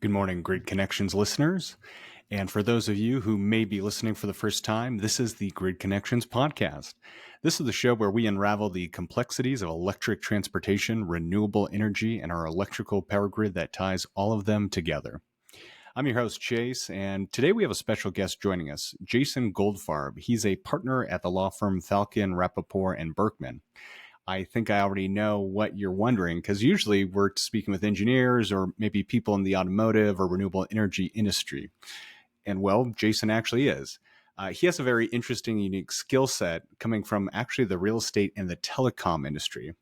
Good morning, Grid Connections listeners. And for those of you who may be listening for the first time, this is the Grid Connections podcast. This is the show where we unravel the complexities of electric transportation, renewable energy, and our electrical power grid that ties all of them together. I'm your host, Chase, and today we have a special guest joining us, Jason Goldfarb. He's a partner at the law firm Falcon, Rappaport, and Berkman. I think I already know what you're wondering, because usually we're speaking with engineers or maybe people in the automotive or renewable energy industry. And well, Jason actually is. He has a very interesting, unique skill set coming from actually the real estate and the telecom industry.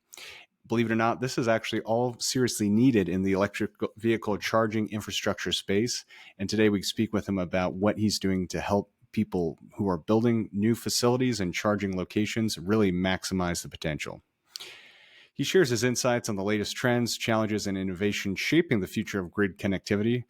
Believe it or not, this is actually all seriously needed in the electric vehicle charging infrastructure space. And today we speak with him about what he's doing to help people who are building new facilities and charging locations really maximize the potential. He shares his insights on the latest trends, challenges, and innovation shaping the future of grid connectivity,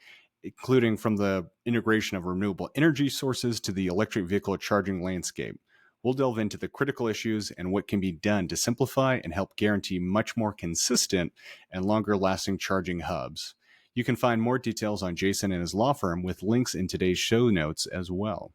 including from the integration of renewable energy sources to the electric vehicle charging landscape. We'll delve into the critical issues and what can be done to simplify and help guarantee much more consistent and longer-lasting charging hubs. You can find more details on Jason and his law firm with links in today's show notes as well.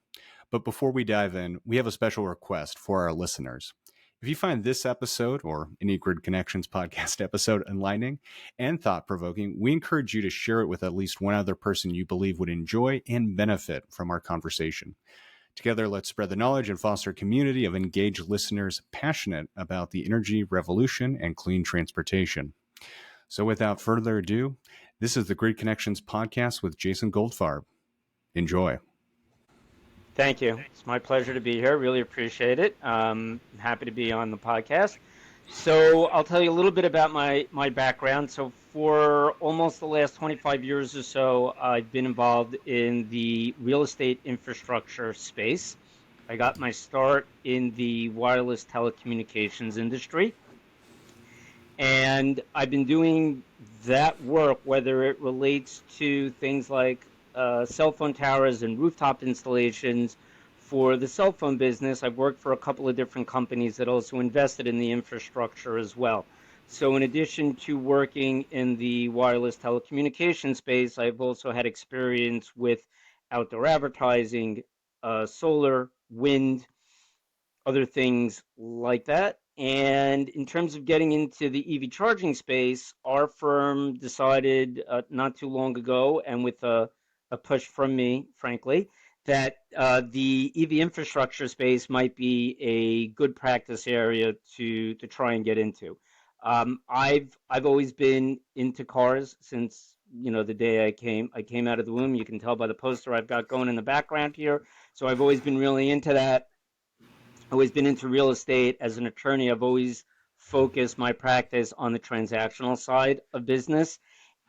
But before we dive in, we have a special request for our listeners. If you find this episode or any Grid Connections podcast episode enlightening and thought-provoking, we encourage you to share it with at least one other person you believe would enjoy and benefit from our conversation. Together, let's spread the knowledge and foster a community of engaged listeners passionate about the energy revolution and clean transportation. So without further ado, this is the Grid Connections podcast with Jason Goldfarb. Enjoy. Thank you. It's my pleasure to be here. Really appreciate it. I'm happy to be on the podcast. So I'll tell you a little bit about my background. So for almost the last 25 years or so, I've been involved in the real estate infrastructure space. I got my start in the wireless telecommunications industry. And I've been doing that work, whether it relates to things like cell phone towers and rooftop installations. For the cell phone business, I've worked for a couple of different companies that also invested in the infrastructure as well. So in addition to working in the wireless telecommunication space, I've also had experience with outdoor advertising, solar, wind, other things like that. And in terms of getting into the EV charging space, our firm decided not too long ago, and with a push from me, frankly, that the EV infrastructure space might be a good practice area to try and get into. I've always been into cars since the day I came out of the womb. You can tell by the poster I've got going in the background here. So I've always been really into that. Always been into real estate. As an attorney, I've always focused my practice on the transactional side of business.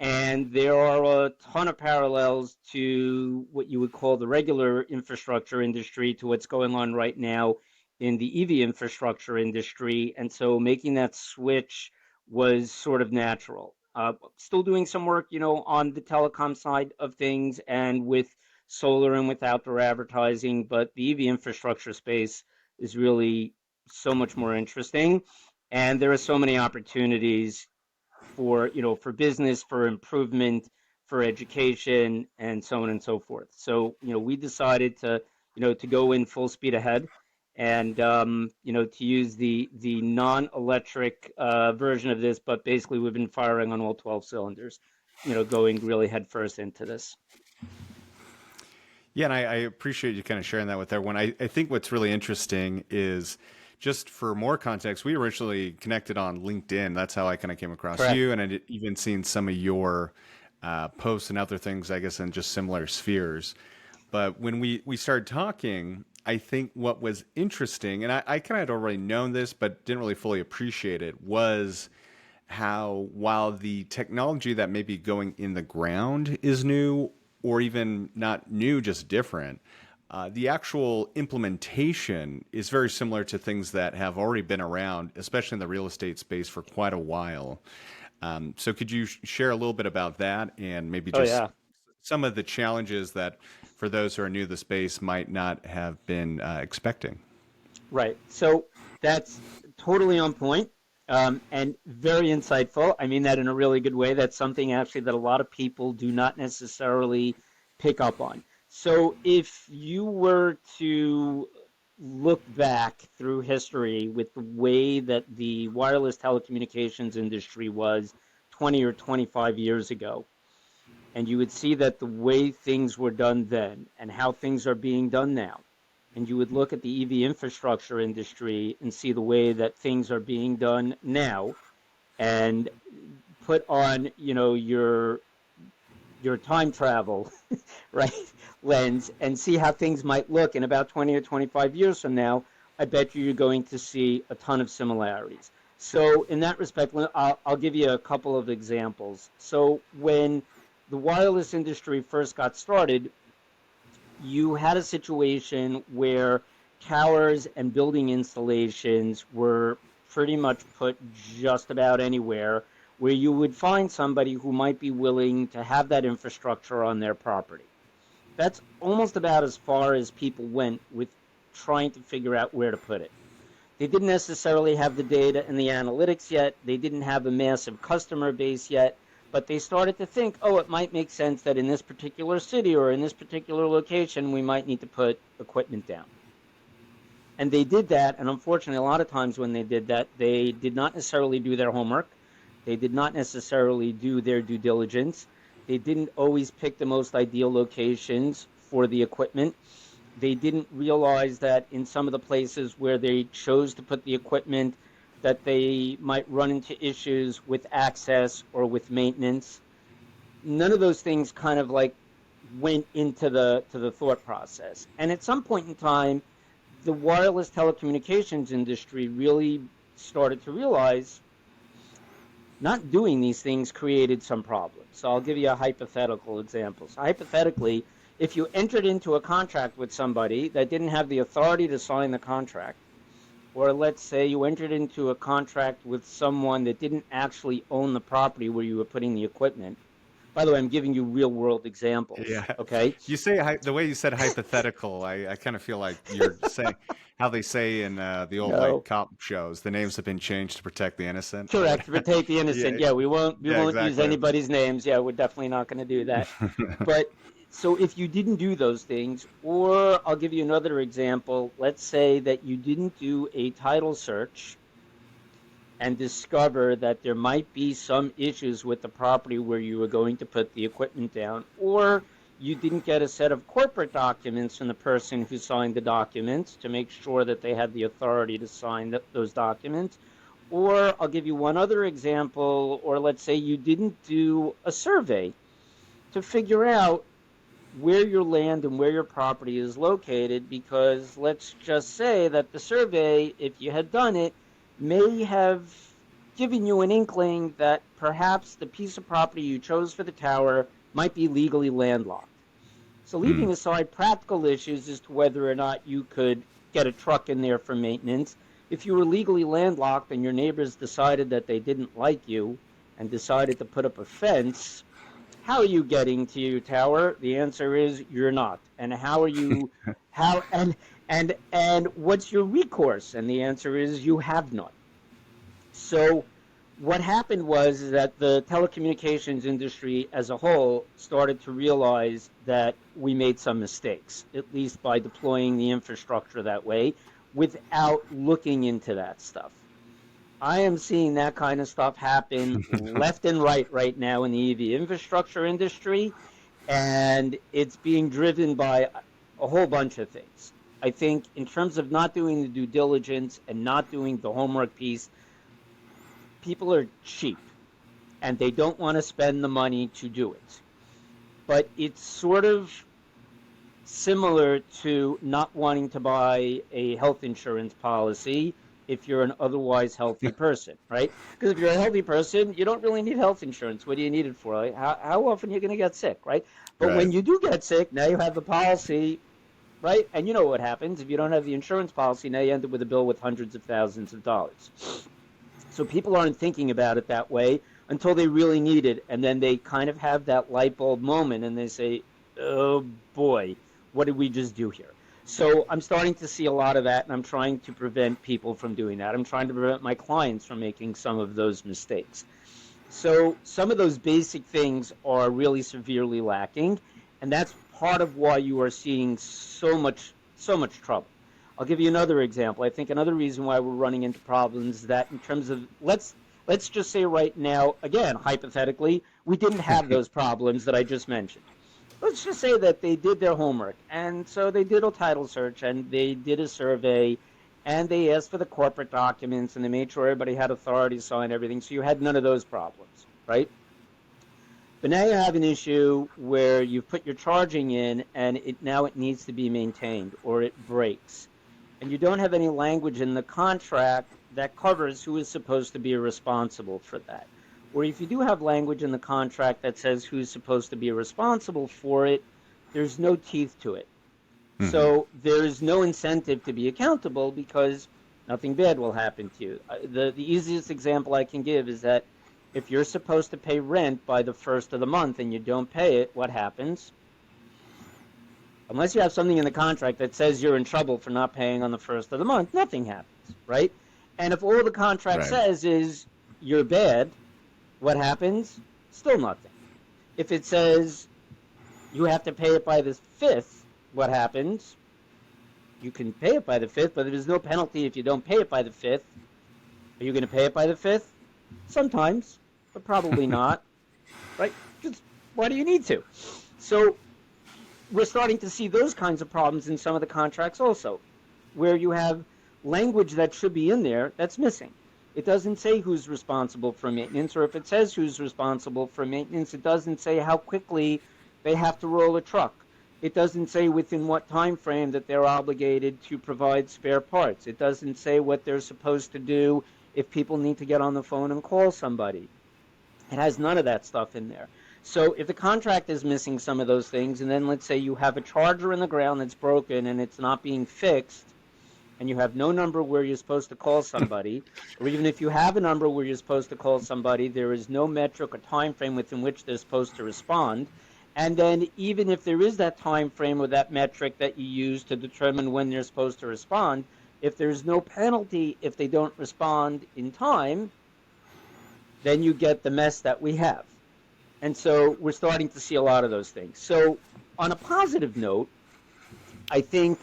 And there are a ton of parallels to what you would call the regular infrastructure industry to what's going on right now in the EV infrastructure industry. And so making that switch was sort of natural. Still doing some work, on the telecom side of things and with solar and with outdoor advertising, but the EV infrastructure space is really so much more interesting. And there are so many opportunities for business, for improvement, for education, and so on and so forth. So we decided to go in full speed ahead, and to use the non-electric version of this, but basically we've been firing on all 12 cylinders, going really headfirst into this. Yeah, and I appreciate you kind of sharing that with everyone. I think what's really interesting is, just for more context, we originally connected on LinkedIn. That's how I kind of came across Correct. you, and I'd even seen some of your posts and other things, I guess, in just similar spheres. But when we started talking, I think what was interesting, and I kind of had already known this, but didn't really fully appreciate it, was how while the technology that may be going in the ground is new, or even not new, just different, the actual implementation is very similar to things that have already been around, especially in the real estate space, for quite a while. So could you share a little bit about that and maybe just some of the challenges that, for those who are new to the space, might not have been expecting? Right. So that's totally on point. And very insightful. I mean that in a really good way. That's something actually that a lot of people do not necessarily pick up on. So if you were to look back through history with the way that the wireless telecommunications industry was 20 or 25 years ago, and you would see that the way things were done then and how things are being done now, and you would look at the EV infrastructure industry and see the way that things are being done now, and put on, your time travel, right, lens, and see how things might look in about 20 or 25 years from now, I bet you're going to see a ton of similarities. So in that respect, I'll give you a couple of examples. So when the wireless industry first got started, you had a situation where towers and building installations were pretty much put just about anywhere where you would find somebody who might be willing to have that infrastructure on their property. That's almost about as far as people went with trying to figure out where to put it. They didn't necessarily have the data and the analytics yet. They didn't have a massive customer base yet, but they started to think, oh, it might make sense that in this particular city or in this particular location, we might need to put equipment down. And they did that, and unfortunately, a lot of times when they did that, they did not necessarily do their homework. They did not necessarily do their due diligence. They didn't always pick the most ideal locations for the equipment. They didn't realize that in some of the places where they chose to put the equipment, that they might run into issues with access or with maintenance. None of those things kind of like went into the thought process. And at some point in time, the wireless telecommunications industry really started to realize not doing these things created some problems. So I'll give you a hypothetical example. So hypothetically, if you entered into a contract with somebody that didn't have the authority to sign the contract, or let's say you entered into a contract with someone that didn't actually own the property where you were putting the equipment. By the way, I'm giving you real world examples. Yeah. Okay. You say the way you said hypothetical, I kind of feel like you're saying how they say in the old like No. cop shows, the names have been changed to protect the innocent or Correct. whatever. Protect the Yeah, innocent. Yeah, we won't yeah, use exactly. anybody's names. Yeah, we're definitely not going to do that. But so if you didn't do those things, or I'll give you another example. Let's say that you didn't do a title search and discover that there might be some issues with the property where you were going to put the equipment down, or you didn't get a set of corporate documents from the person who signed the documents to make sure that they had the authority to sign those documents. Or I'll give you one other example, or let's say you didn't do a survey to figure out where your land and where your property is located, because let's just say that the survey, if you had done it, may have given you an inkling that perhaps the piece of property you chose for the tower might be legally landlocked. So leaving aside practical issues as to whether or not you could get a truck in there for maintenance, if you were legally landlocked and your neighbors decided that they didn't like you and decided to put up a fence, how are you getting to your tower? The answer is you're not. And how are you and what's your recourse? And the answer is you have none. So what happened was that the telecommunications industry as a whole started to realize that we made some mistakes, at least by deploying the infrastructure that way without looking into that stuff. I am seeing that kind of stuff happen left and right now in the EV infrastructure industry, and it's being driven by a whole bunch of things. I think in terms of not doing the due diligence and not doing the homework piece, people are cheap and they don't want to spend the money to do it. But it's sort of similar to not wanting to buy a health insurance policy if you're an otherwise healthy person, right? Because if you're a healthy person, you don't really need health insurance. What do you need it for? Like, how often are you going to get sick, right? But when Right. you do get sick, now you have the policy, right? And you know what happens. If you don't have the insurance policy, now you end up with a bill with hundreds of thousands of dollars. So people aren't thinking about it that way until they really need it. And then they kind of have that light bulb moment and they say, oh boy, what did we just do here? So I'm starting to see a lot of that, and I'm trying to prevent people from doing that. I'm trying to prevent my clients from making some of those mistakes. So some of those basic things are really severely lacking, and that's part of why you are seeing so much trouble. I'll give you another example. I think another reason why we're running into problems is that in terms of let's just say right now, again, hypothetically, we didn't have those problems that I just mentioned. Let's just say that they did their homework, and so they did a title search, and they did a survey, and they asked for the corporate documents, and they made sure everybody had authority to sign everything, so you had none of those problems, right? But now you have an issue where you've put your charging in, and now it needs to be maintained, or it breaks. And you don't have any language in the contract that covers who is supposed to be responsible for that. Or if you do have language in the contract that says who's supposed to be responsible for it, there's no teeth to it. Mm-hmm. So there's no incentive to be accountable because nothing bad will happen to you. The easiest example I can give is that if you're supposed to pay rent by the first of the month and you don't pay it, what happens? Unless you have something in the contract that says you're in trouble for not paying on the first of the month, nothing happens, right? And if all the contract Right. says is you're bad, what happens? Still nothing. If it says you have to pay it by the 5th, what happens? You can pay it by the 5th, but there's no penalty if you don't pay it by the 5th. Are you going to pay it by the 5th? Sometimes, but probably not, right? Just why do you need to? So we're starting to see those kinds of problems in some of the contracts also, where you have language that should be in there that's missing. It doesn't say who's responsible for maintenance, or if it says who's responsible for maintenance, it doesn't say how quickly they have to roll a truck. It doesn't say within what time frame that they're obligated to provide spare parts. It doesn't say what they're supposed to do if people need to get on the phone and call somebody. It has none of that stuff in there. So if the contract is missing some of those things, and then let's say you have a charger in the ground that's broken and it's not being fixed, and you have no number where you're supposed to call somebody, or even if you have a number where you're supposed to call somebody, there is no metric or time frame within which they're supposed to respond. And then even if there is that time frame or that metric that you use to determine when they're supposed to respond, if there's no penalty if they don't respond in time, then you get the mess that we have. And so we're starting to see a lot of those things. So on a positive note, I think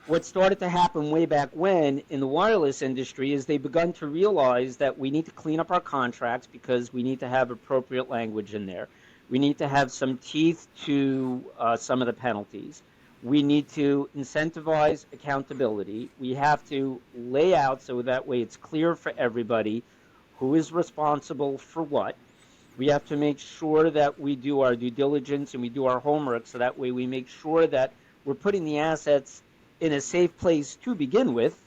what started to happen way back when in the wireless industry is they've begun to realize that we need to clean up our contracts because we need to have appropriate language in there. We need to have some teeth to some of the penalties. We need to incentivize accountability. We have to lay out so that way it's clear for everybody who is responsible for what. We have to make sure that we do our due diligence and we do our homework so that way we make sure that we're putting the assets in a safe place to begin with,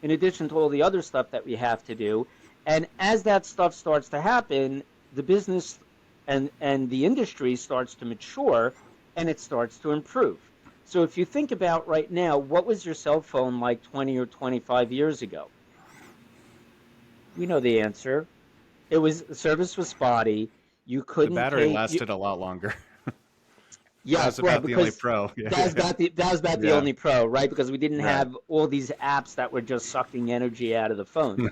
in addition to all the other stuff that we have to do. And as that stuff starts to happen, the business and the industry starts to mature and it starts to improve. So if you think about right now, what was your cell phone like 20 or 25 years ago? We know the answer. The service was spotty. You The couldn't battery pay. lasted a lot longer. That Yes, was well, about the only because pro. Yeah, that was yeah, about the yeah. only pro, right? Because we didn't Right. have all these apps that were just sucking energy out of the phone.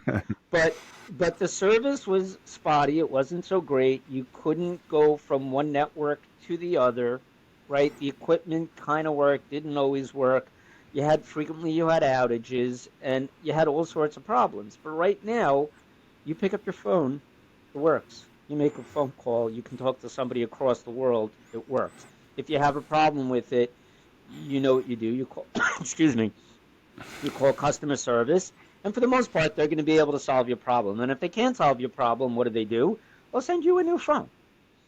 But the service was spotty. It wasn't so great. You couldn't go from one network to the other, right? The equipment kind of worked, didn't always work. You had outages, and you had all sorts of problems. But right now, you pick up your phone, it works. You make a phone call, you can talk to somebody across the world, it works. If you have a problem with it, you know what you do. You call, excuse me, you call customer service, and for the most part, they're going to be able to solve your problem. And if they can't solve your problem, what do? They'll send you a new phone.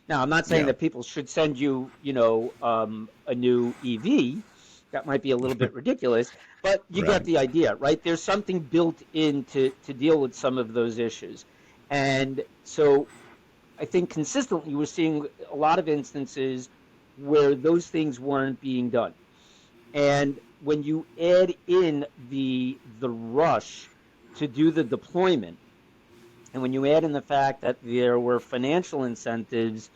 Now, I'm not saying Yeah. that people should send you, a new EV. That might be a little bit ridiculous, but you get Right. the idea, right? There's something built in to deal with some of those issues. And so I think consistently we're seeing a lot of instances where those things weren't being done. And when you add in the rush to do the deployment, and when you add in the fact that there were financial incentives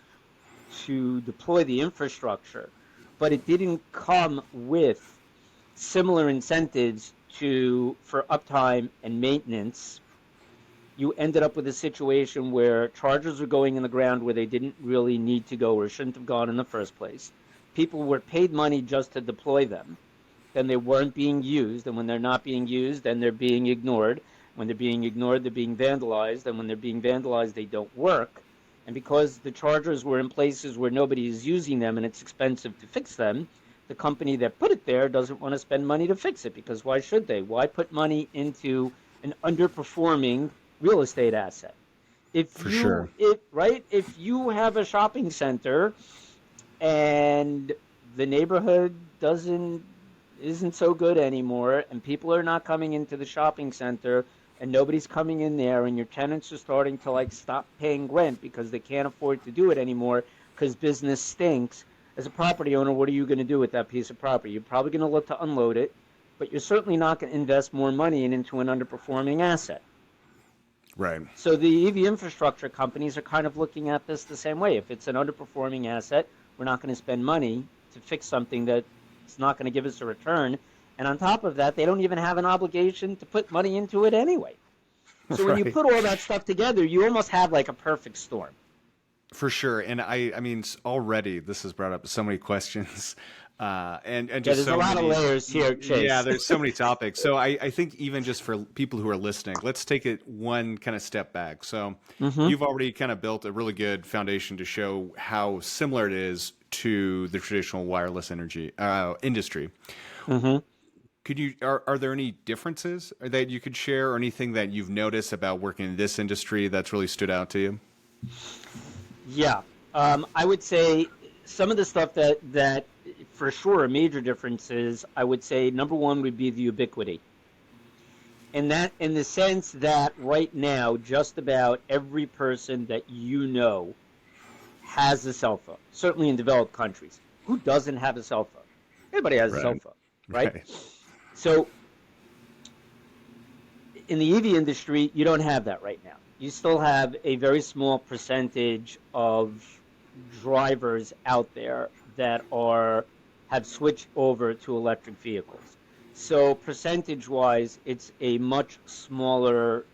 to deploy the infrastructure, but it didn't come with similar incentives for uptime and maintenance, you ended up with a situation where chargers were going in the ground where they didn't really need to go or shouldn't have gone in the first place. People were paid money just to deploy them. Then they weren't being used. And when they're not being used, then they're being ignored. When they're being ignored, they're being vandalized. And when they're being vandalized, they don't work. And because the chargers were in places where nobody is using them and it's expensive to fix them, the company that put it there doesn't want to spend money to fix it, because why should they? Why put money into an underperforming real estate asset? For sure. If you have a shopping center and the neighborhood isn't so good anymore, and people are not coming into the shopping center, and nobody's coming in there, and your tenants are starting to like stop paying rent because they can't afford to do it anymore because business stinks. As a property owner, what are you going to do with that piece of property? You're probably going to look to unload it, but you're certainly not going to invest more money into an underperforming asset. Right. So the EV infrastructure companies are kind of looking at this the same way. If it's an underperforming asset, we're not going to spend money to fix something that's not going to give us a return. And on top of that, they don't even have an obligation to put money into it anyway. So when you put all that stuff together, you almost have like a perfect storm. For sure. And I mean, already this has brought up so many questions. And just there's so a lot many, of layers here, Chase. Yeah, there's so many topics. So I think even just for people who are listening, let's take it one kind of step back. So you've already kind of built a really good foundation to show how similar it is to the traditional wireless energy industry. Are there any differences that you could share, or anything that you've noticed about working in this industry that's really stood out to you? Yeah, I would say some of the stuff that for sure are major differences. I would say number one would be the ubiquity, and that in the sense that right now just about every person that you know has a cell phone. Certainly in developed countries, who doesn't have a cell phone? Everybody has a cell phone, right? So in the EV industry, you don't have that right now. You still have a very small percentage of drivers out there that have switched over to electric vehicles. So percentage-wise, it's a much smaller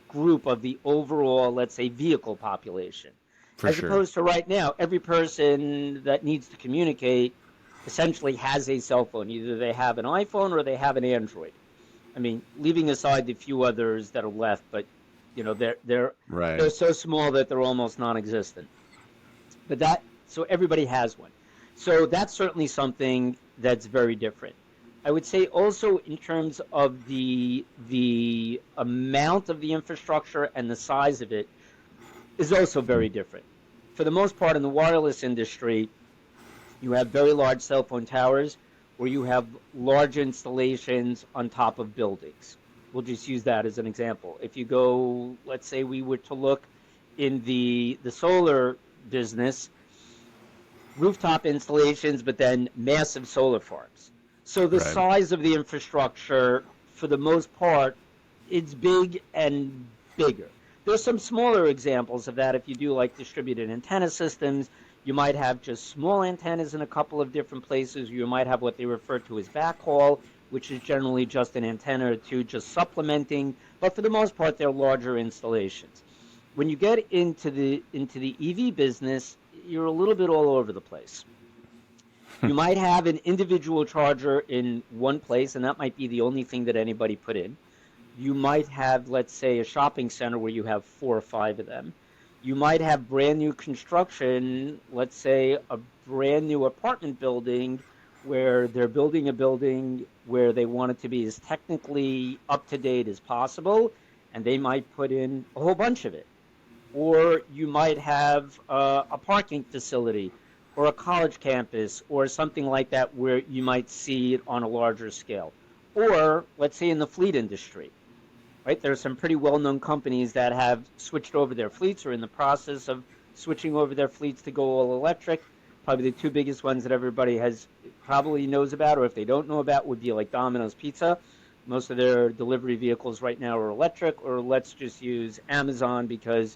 group of the overall, let's say, vehicle population. As opposed to right now, every person that needs to communicate essentially has a cell phone. Either they have an iPhone or they have an Android. I mean, leaving aside the few others that are left, but you know they're so small that they're almost non-existent. But so everybody has one. So that's certainly something that's very different. I would say also in terms of the amount of the infrastructure and the size of it is also very different. For the most part in the wireless industry, you have very large cell phone towers where you have large installations on top of buildings. We'll just use that as an example. If you go, let's say we were to look in the solar business, rooftop installations, but then massive solar farms. So the size of the infrastructure, for the most part, it's big and bigger. There's some smaller examples of that. If you do like distributed antenna systems, you might have just small antennas in a couple of different places. You might have what they refer to as backhaul, which is generally just an antenna or two just supplementing. But for the most part, they're larger installations. When you get into the EV business, you're a little bit all over the place. You might have an individual charger in one place, and that might be the only thing that anybody put in. You might have, let's say, a shopping center where you have 4 or 5 of them. You might have brand new construction, let's say a brand new apartment building where they're building a building where they want it to be as technically up to date as possible, and they might put in a whole bunch of it. Or you might have a parking facility or a college campus or something like that where you might see it on a larger scale. Or let's say in the fleet industry. Right, there are some pretty well-known companies that have switched over their fleets or in the process of switching over their fleets to go all electric. Probably the 2 biggest ones that everybody probably knows about, or if they don't know about, would be like Domino's Pizza. Most of their delivery vehicles right now are electric, or let's just use Amazon because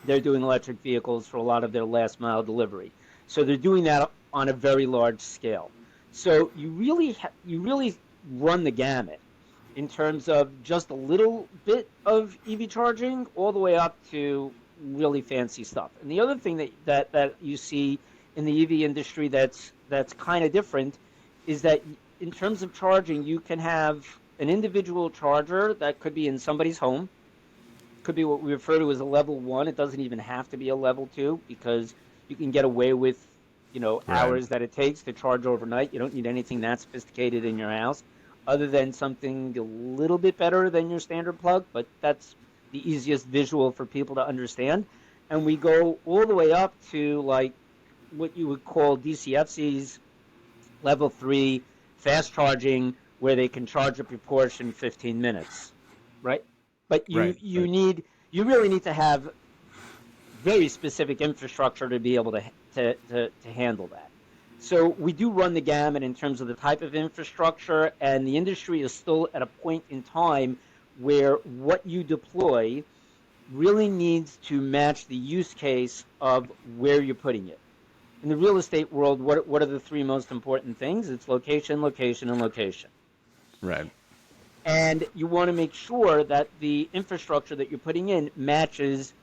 they're doing electric vehicles for a lot of their last mile delivery. So they're doing that on a very large scale. So you really run the gamut in terms of just a little bit of EV charging all the way up to really fancy stuff. And the other thing that you see in the EV industry that's kind of different is that in terms of charging, you can have an individual charger that could be in somebody's home, could be what we refer to as a level one. It doesn't even have to be a level two because you can get away with, Right. hours that it takes to charge overnight. You don't need anything that sophisticated in your house other than something a little bit better than your standard plug, but that's the easiest visual for people to understand. And we go all the way up to like what you would call DCFC's level three fast charging, where they can charge up your Porsche in 15 minutes, right? But Right. Right. you really need to have very specific infrastructure to be able to handle that. So we do run the gamut in terms of the type of infrastructure, and the industry is still at a point in time where what you deploy really needs to match the use case of where you're putting it. In the real estate world, what are the three most important things? It's location, location, and location. Right. And you want to make sure that the infrastructure that you're putting in matches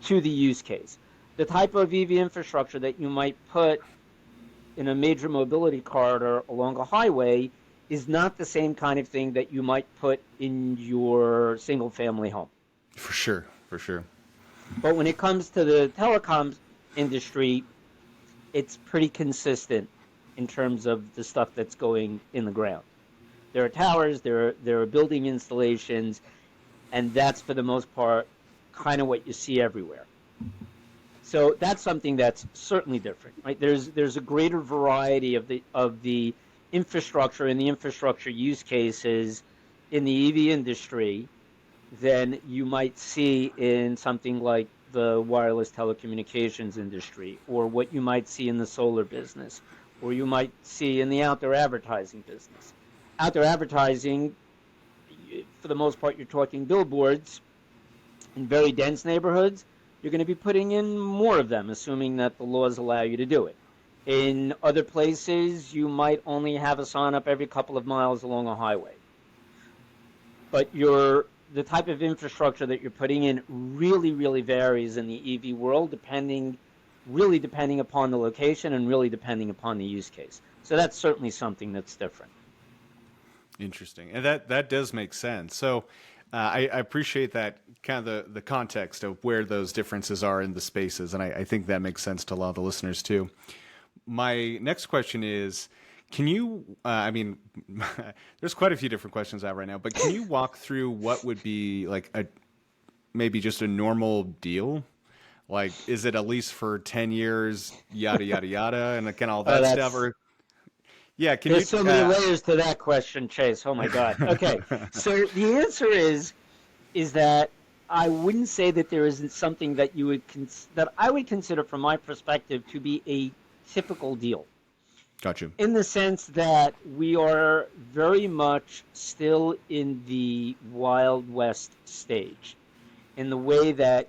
to the use case. The type of EV infrastructure that you might put in a major mobility corridor along a highway is not the same kind of thing that you might put in your single family home. For sure. For sure. But when it comes to the telecom industry, it's pretty consistent in terms of the stuff that's going in the ground. There are towers, there are building installations, and that's for the most part kind of what you see everywhere. So that's something that's certainly different, right? There's a greater variety of the infrastructure and the infrastructure use cases in the EV industry than you might see in something like the wireless telecommunications industry, or what you might see in the solar business, or you might see in the outdoor advertising business. Outdoor advertising, for the most part, you're talking billboards in very dense neighborhoods. You're going to be putting in more of them, assuming that the laws allow you to do it. In other places, you might only have a sign up every couple of miles along a highway. But the type of infrastructure that you're putting in really, really varies in the EV world, depending upon the location and really depending upon the use case. So that's certainly something that's different. Interesting, and that does make sense. So I appreciate that kind of the context of where those differences are in the spaces, and I think that makes sense to a lot of the listeners too. My next question is, can you? I mean, there's quite a few different questions out right now, but can you walk through what would be like maybe just a normal deal? Like, is it at least for 10 years, yada yada yada, and kind of all that stuff, or yeah, can you? There's so many layers to that question, Chase. Oh my God. Okay, so the answer is that I wouldn't say that there isn't something that that I would consider, from my perspective, to be a typical deal. Got you. In the sense that we are very much still in the Wild West stage, in the way that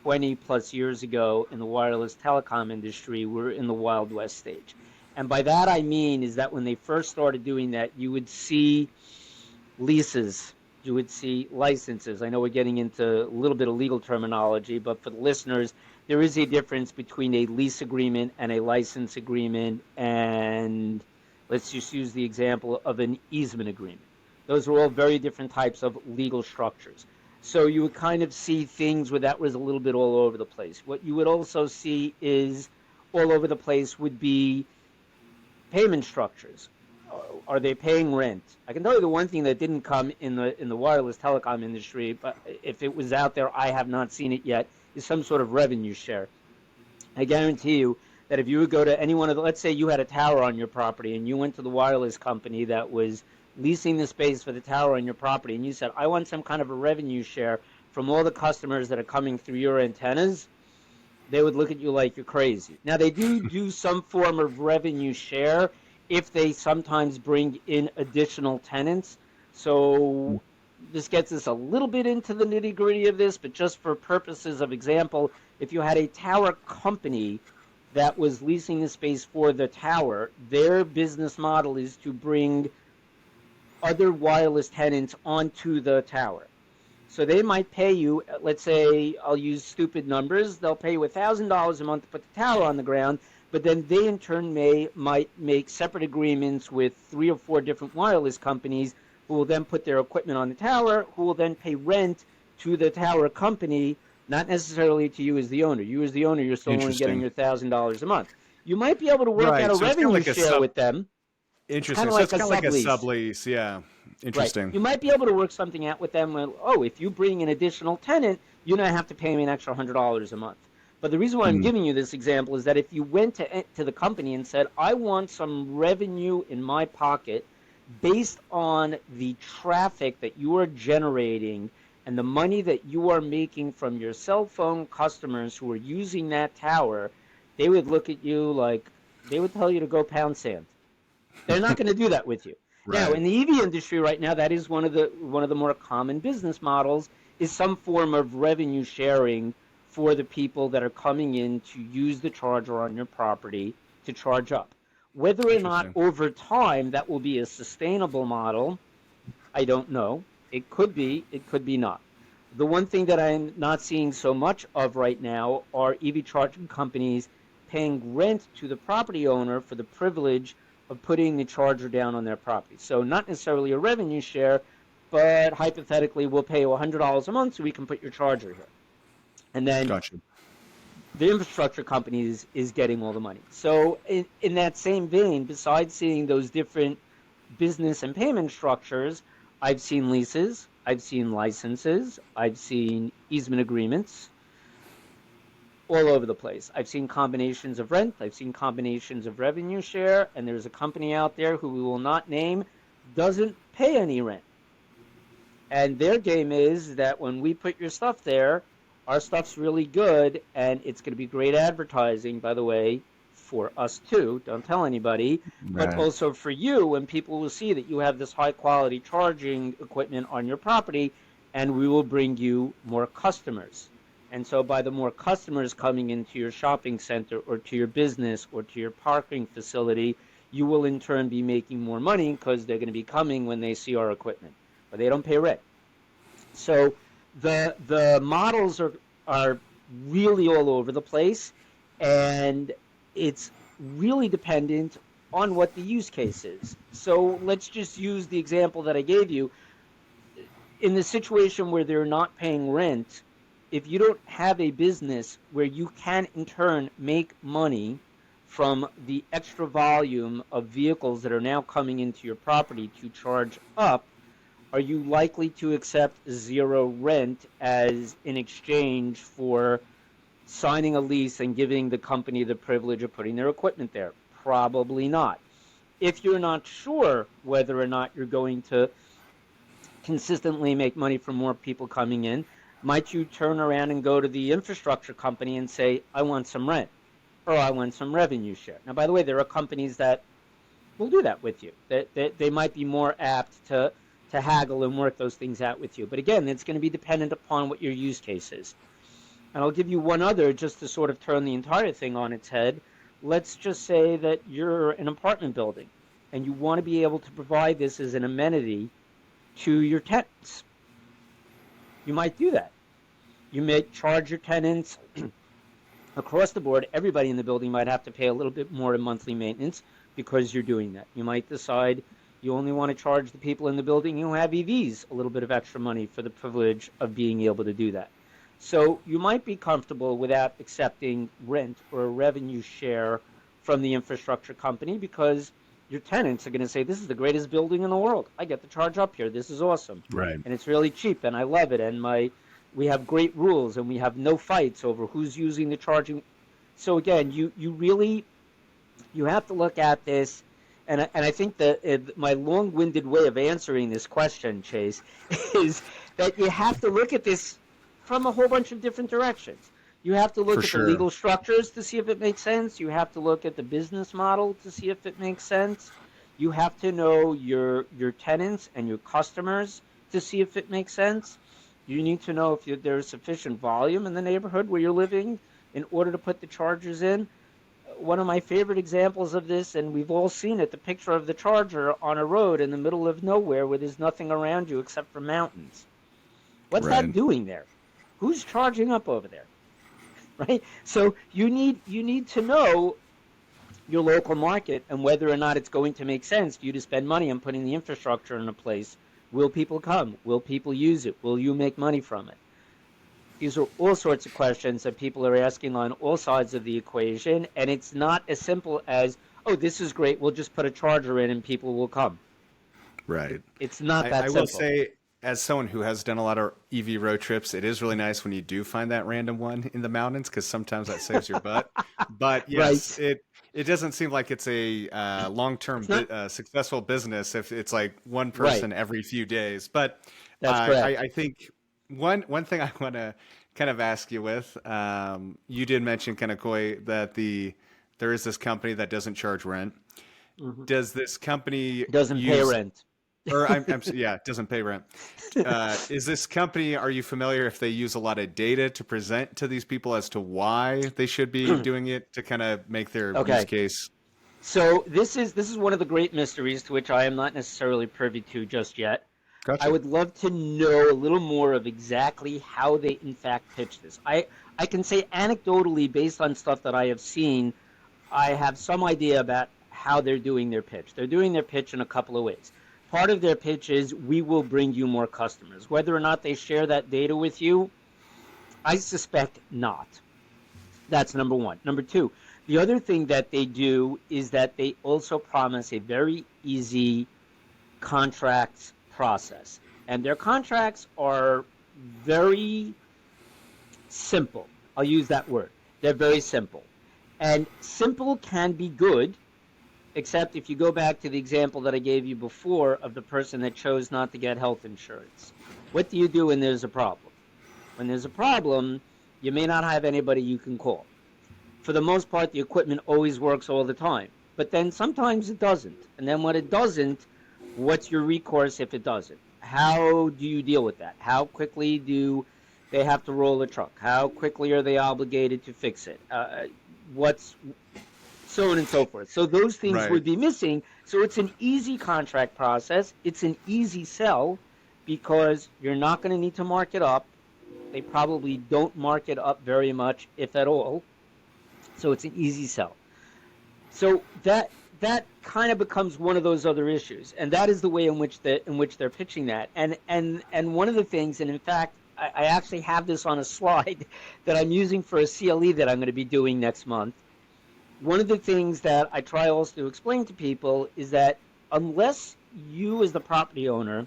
20 plus years ago in the wireless telecom industry, we're in the Wild West stage. And by that I mean is that when they first started doing that, you would see leases, you would see licenses. I know we're getting into a little bit of legal terminology, but for the listeners, there is a difference between a lease agreement and a license agreement, and let's just use the example of an easement agreement. Those are all very different types of legal structures. So you would kind of see things where that was a little bit all over the place. What you would also see is all over the place would be payment structures. Are they paying rent? I can tell you the one thing that didn't come in the wireless telecom industry, but if it was out there, I have not seen it yet, is some sort of revenue share. I guarantee you that if you would go to any one of let's say you had a tower on your property and you went to the wireless company that was leasing the space for the tower on your property, and you said, I want some kind of a revenue share from all the customers that are coming through your antennas, they would look at you like you're crazy. Now, they do some form of revenue share if they sometimes bring in additional tenants. So this gets us a little bit into the nitty-gritty of this, but just for purposes of example, if you had a tower company that was leasing the space for the tower, their business model is to bring other wireless tenants onto the tower. So they might pay you, let's say, I'll use stupid numbers, they'll pay you $1,000 a month to put the tower on the ground, but then they in turn might make separate agreements with 3 or 4 different wireless companies who will then put their equipment on the tower, who will then pay rent to the tower company, not necessarily to you as the owner. You as the owner, you're still only getting Interesting. your $1,000 a month. You might be able to work out Right. a So it's kind of revenue like a share with them. It's kind interesting. of So like it's a kind of like a sublease. sublease. Yeah. Right. Interesting. You might be able to work something out with them. Well, oh, if you bring an additional tenant, you don't have to pay me an extra $100 a month. But the reason why I'm Mm, giving you this example is that if you went to the company and said, I want some revenue in my pocket based on the traffic that you are generating and the money that you are making from your cell phone customers who are using that tower, they would look at you like they would tell you to go pound sand. They're not going to do that with you. Now, right. in the EV industry right now, that is one of the more common business models is some form of revenue sharing for the people that are coming in to use the charger on your property to charge up. Whether or not Interesting. over time that will be a sustainable model, I don't know. It could be not. The one thing that I'm not seeing so much of right now are EV charging companies paying rent to the property owner for the privilege of putting the charger down on their property. So not necessarily a revenue share, but hypothetically, we'll pay you $100 a month so we can put your charger here. And then Gotcha. the infrastructure company is getting all the money. So in that same vein, besides seeing those different business and payment structures, I've seen leases, I've seen licenses, I've seen easement agreements all over the place. I've seen combinations of rent, I've seen combinations of revenue share, and there's a company out there who we will not name doesn't pay any rent. And their game is that when we put your stuff there, our stuff's really good and it's going to be great advertising, by the way, for us too. Don't tell anybody, but Right. also for you when people will see that you have this high quality charging equipment on your property and we will bring you more customers. And so by the more customers coming into your shopping center or to your business or to your parking facility, you will in turn be making more money because they're going to be coming when they see our equipment, but they don't pay rent. So the models are really all over the place, and it's really dependent on what the use case is. So let's just use the example that I gave you. In the situation where they're not paying rent, if you don't have a business where you can in turn make money from the extra volume of vehicles that are now coming into your property to charge up, are you likely to accept zero rent as in exchange for signing a lease and giving the company the privilege of putting their equipment there? Probably not. If you're not sure whether or not you're going to consistently make money from more people coming in, might you turn around and go to the infrastructure company and say, I want some rent or I want some revenue share? Now, by the way, there are companies that will do that with you. They might be more apt to haggle and work those things out with you. But again, it's going to be dependent upon what your use case is. And I'll give you one other just to sort of turn the entire thing on its head. Let's just say that you're an apartment building and you want to be able to provide this as an amenity to your tenants. You might do that. You may charge your tenants across the board. Everybody in the building might have to pay a little bit more in monthly maintenance because you're doing that. You might decide you only want to charge the people in the building who have EVs a little bit of extra money for the privilege of being able to do that. So you might be comfortable without accepting rent or a revenue share from the infrastructure company because your tenants are going to say, this is the greatest building in the world. I get to charge up here. This is awesome. Right. And it's really cheap and I love it. And we have great rules and we have no fights over who's using the charging. So again, you really you have to look at this, and I think that my long-winded way of answering this question, Chase, is that you have to look at this from a whole bunch of different directions. You have to For look at the sure. legal structures to see if it makes sense. You have to look at the business model to see if it makes sense. You have to know your tenants and your customers to see if it makes sense. You need to know if there's sufficient volume in the neighborhood where you're living in order to put the chargers in. one of my favorite examples of this, and we've all seen it, the picture of the charger on a road in the middle of nowhere where there's nothing around you except for mountains. What's that Right. doing there? Who's charging up over there? Right? So you need to know your local market and whether or not it's going to make sense for you to spend money on putting the infrastructure in a place. Will people come? Will people use it? Will you make money from it? These are all sorts of questions that people are asking on all sides of the equation, and it's not as simple as, oh, this is great, we'll just put a charger in and people will come. Right. It's not I that will simple. say, as someone who has done a lot of EV road trips, it is really nice when you do find that random one in the mountains because sometimes that saves your butt. But yes, Right. it doesn't seem like it's a long-term It's not successful business if it's like one right. person every few days. But That's correct. I think one thing I want to kind of ask you with, you did mention kind of Koi that there is this company that doesn't charge rent. Hmm. Does this company Doesn't pay use rent. or yeah, it doesn't pay rent. Is this company, are you familiar if they use a lot of data to present to these people as to why they should be doing it to kind of make their use Okay. case? So this is one of the great mysteries to which I am not necessarily privy to just yet. I Gotcha. would love to know a little more of exactly how they in fact pitch this. I can say anecdotally based on stuff that I have seen, I have some idea about how they're doing their pitch. They're doing their pitch in a couple of ways. Part of their pitch is we will bring you more customers. Whether or not they share that data with you, I suspect not. That's number one. Number two, the other thing that they do is that they also promise a very easy contracts process. And their contracts are very simple. I'll use that word. They're very simple. And simple can be good, except if you go back to the example that I gave you before of the person that chose not to get health insurance. What do you do when there's a problem? When there's a problem, you may not have anybody you can call. For the most part, the equipment always works all the time. But then sometimes it doesn't. And then when it doesn't, what's your recourse if it doesn't? How do you deal with that? How quickly do they have to roll a truck? How quickly are they obligated to fix it? What's so on and so forth. So those things Right. would be missing. So it's an easy contract process. It's an easy sell because you're not going to need to mark it up. They probably don't mark it up very much, if at all. So it's an easy sell. So that kind of becomes one of those other issues, and that is the way in which they're pitching that. And one of the things, and in fact, I actually have this on a slide that I'm using for a CLE that I'm going to be doing next month. One of the things that I try also to explain to people is that unless you as the property owner,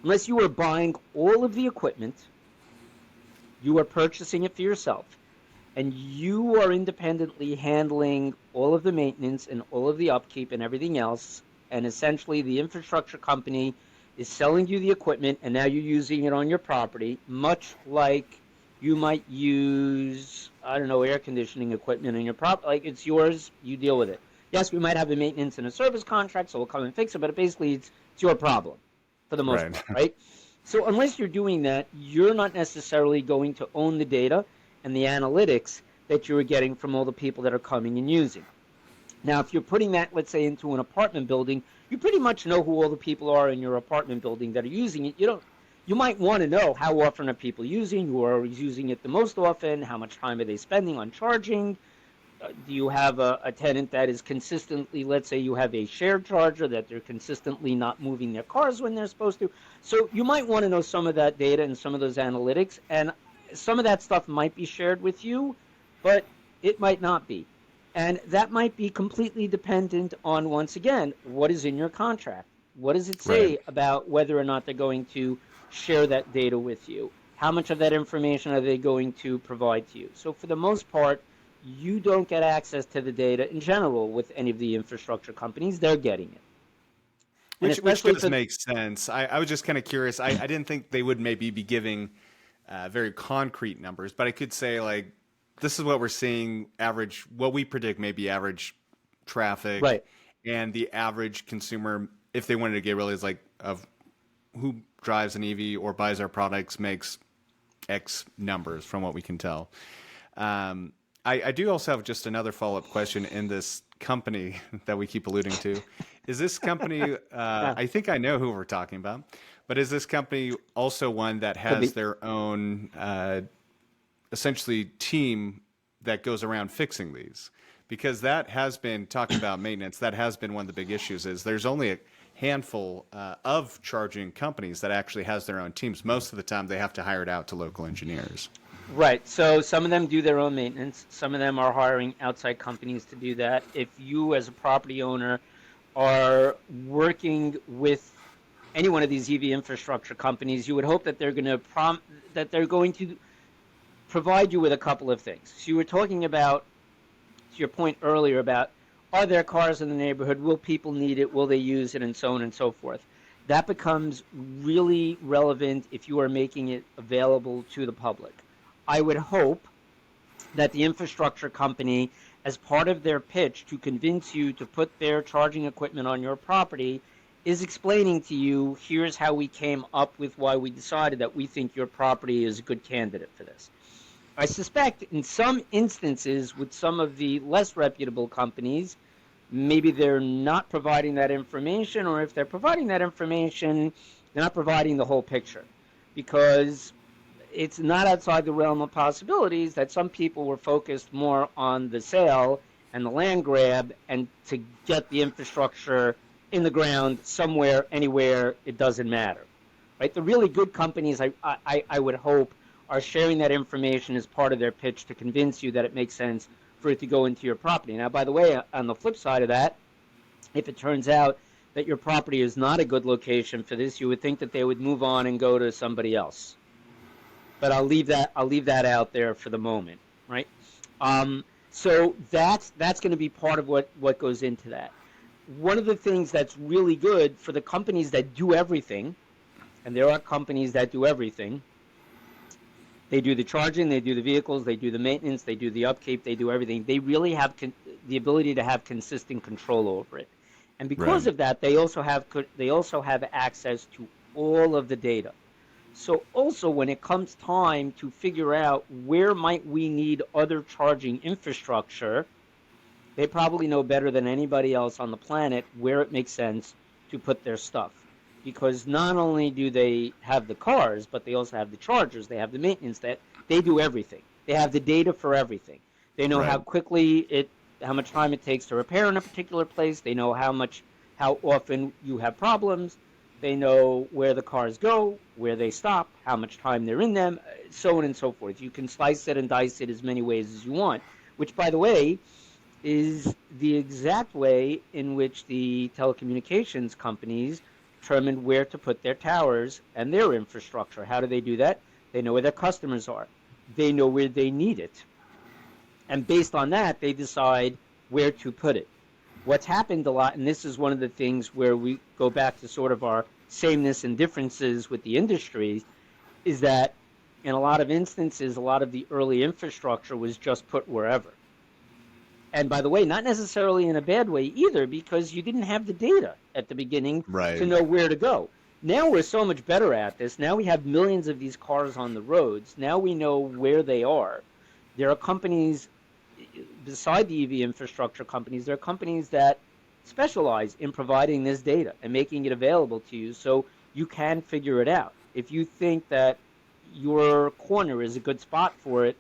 unless you are buying all of the equipment, you are purchasing it for yourself, and you are independently handling all of the maintenance and all of the upkeep and everything else, and essentially the infrastructure company is selling you the equipment and now you're using it on your property, much like you might use, I don't know, air conditioning equipment in your property. Like it's yours, you deal with it. Yes, we might have a maintenance and a service contract, so we'll come and fix it, but basically it's your problem for the most Right. part, right? So unless you're doing that, you're not necessarily going to own the data and the analytics that you are getting from all the people that are coming and using. Now, if you're putting that, let's say, into an apartment building, you pretty much know who all the people are in your apartment building that are using it. You might want to know how often are people using, who are using it the most often, how much time are they spending on charging. Do you have a tenant that is consistently, let's say you have a shared charger that they're consistently not moving their cars when they're supposed to. So you might want to know some of that data and some of those analytics. And some of that stuff might be shared with you, but it might not be. And that might be completely dependent on, once again, what is in your contract. What does it Right. say about whether or not they're going to share that data with you? How much of that information are they going to provide to you? So for the most part, you don't get access to the data in general with any of the infrastructure companies. They're getting it. And Which especially does for, make sense. I was just kind of curious. I didn't think they would maybe be giving very concrete numbers, but I could say like this is what we're seeing average, what we predict maybe average traffic right. and the average consumer, if they wanted to get really is like of who drives an EV or buys our products makes X numbers from what we can tell. Um, I do also have just another follow-up question in this company that we keep alluding to. Is this company, Yeah, I think I know who we're talking about, but is this company also one that could has be. their own essentially team that goes around fixing these? Because that has been talking about maintenance. That has been one of the big issues. Is there's only a handful of charging companies that actually has their own teams. Most of the time, they have to hire it out to local engineers. Right. So some of them do their own maintenance. Some of them are hiring outside companies to do that. If you, as a property owner, are working with any one of these EV infrastructure companies, you would hope that they're going to provide you with a couple of things. So you were talking about, to your point earlier, about are there cars in the neighborhood? Will people need it? Will they use it? And so on and so forth. That becomes really relevant if you are making it available to the public. I would hope that the infrastructure company, as part of their pitch to convince you to put their charging equipment on your property, is explaining to you, here's how we came up with why we decided that we think your property is a good candidate for this. I suspect in some instances with some of the less reputable companies, maybe they're not providing that information, or if they're providing that information, they're not providing the whole picture, because it's not outside the realm of possibilities that some people were focused more on the sale and the land grab and to get the infrastructure in the ground somewhere, anywhere, it doesn't matter. Right? The really good companies, I would hope, are sharing that information as part of their pitch to convince you that it makes sense for it to go into your property. Now, by the way, on the flip side of that, if it turns out that your property is not a good location for this, you would think that they would move on and go to somebody else. But I'll leave that out there for the moment, right? So that's going to be part of what goes into that. One of the things that's really good for the companies that do everything, and there are companies that do everything. They do the charging, they do the vehicles, they do the maintenance, they do the upkeep, they do everything. They really have the ability to have consistent control over it, and Right. because of that, they also have access to all of the data. So also when it comes time to figure out where might we need other charging infrastructure, they probably know better than anybody else on the planet where it makes sense to put their stuff. Because not only do they have the cars, but they also have the chargers, they have the maintenance, that they do everything. They have the data for everything. They know Right. how much time it takes to repair in a particular place. They know how often you have problems. They know where the cars go, where they stop, how much time they're in them, so on and so forth. You can slice it and dice it as many ways as you want, which, by the way, is the exact way in which the telecommunications companies determine where to put their towers and their infrastructure. How do they do that? They know where their customers are. They know where they need it. And based on that, they decide where to put it. What's happened a lot, and this is one of the things where we go back to sort of our sameness and differences with the industry, is that in a lot of instances, a lot of the early infrastructure was just put wherever. And by the way, not necessarily in a bad way either, because you didn't have the data at the beginning to Right. know where to go. Now we're so much better at this. Now we have millions of these cars on the roads. Now we know where they are. There are companies, beside the EV infrastructure companies, there are companies that specialize in providing this data and making it available to you so you can figure it out. If you think that your corner is a good spot for it,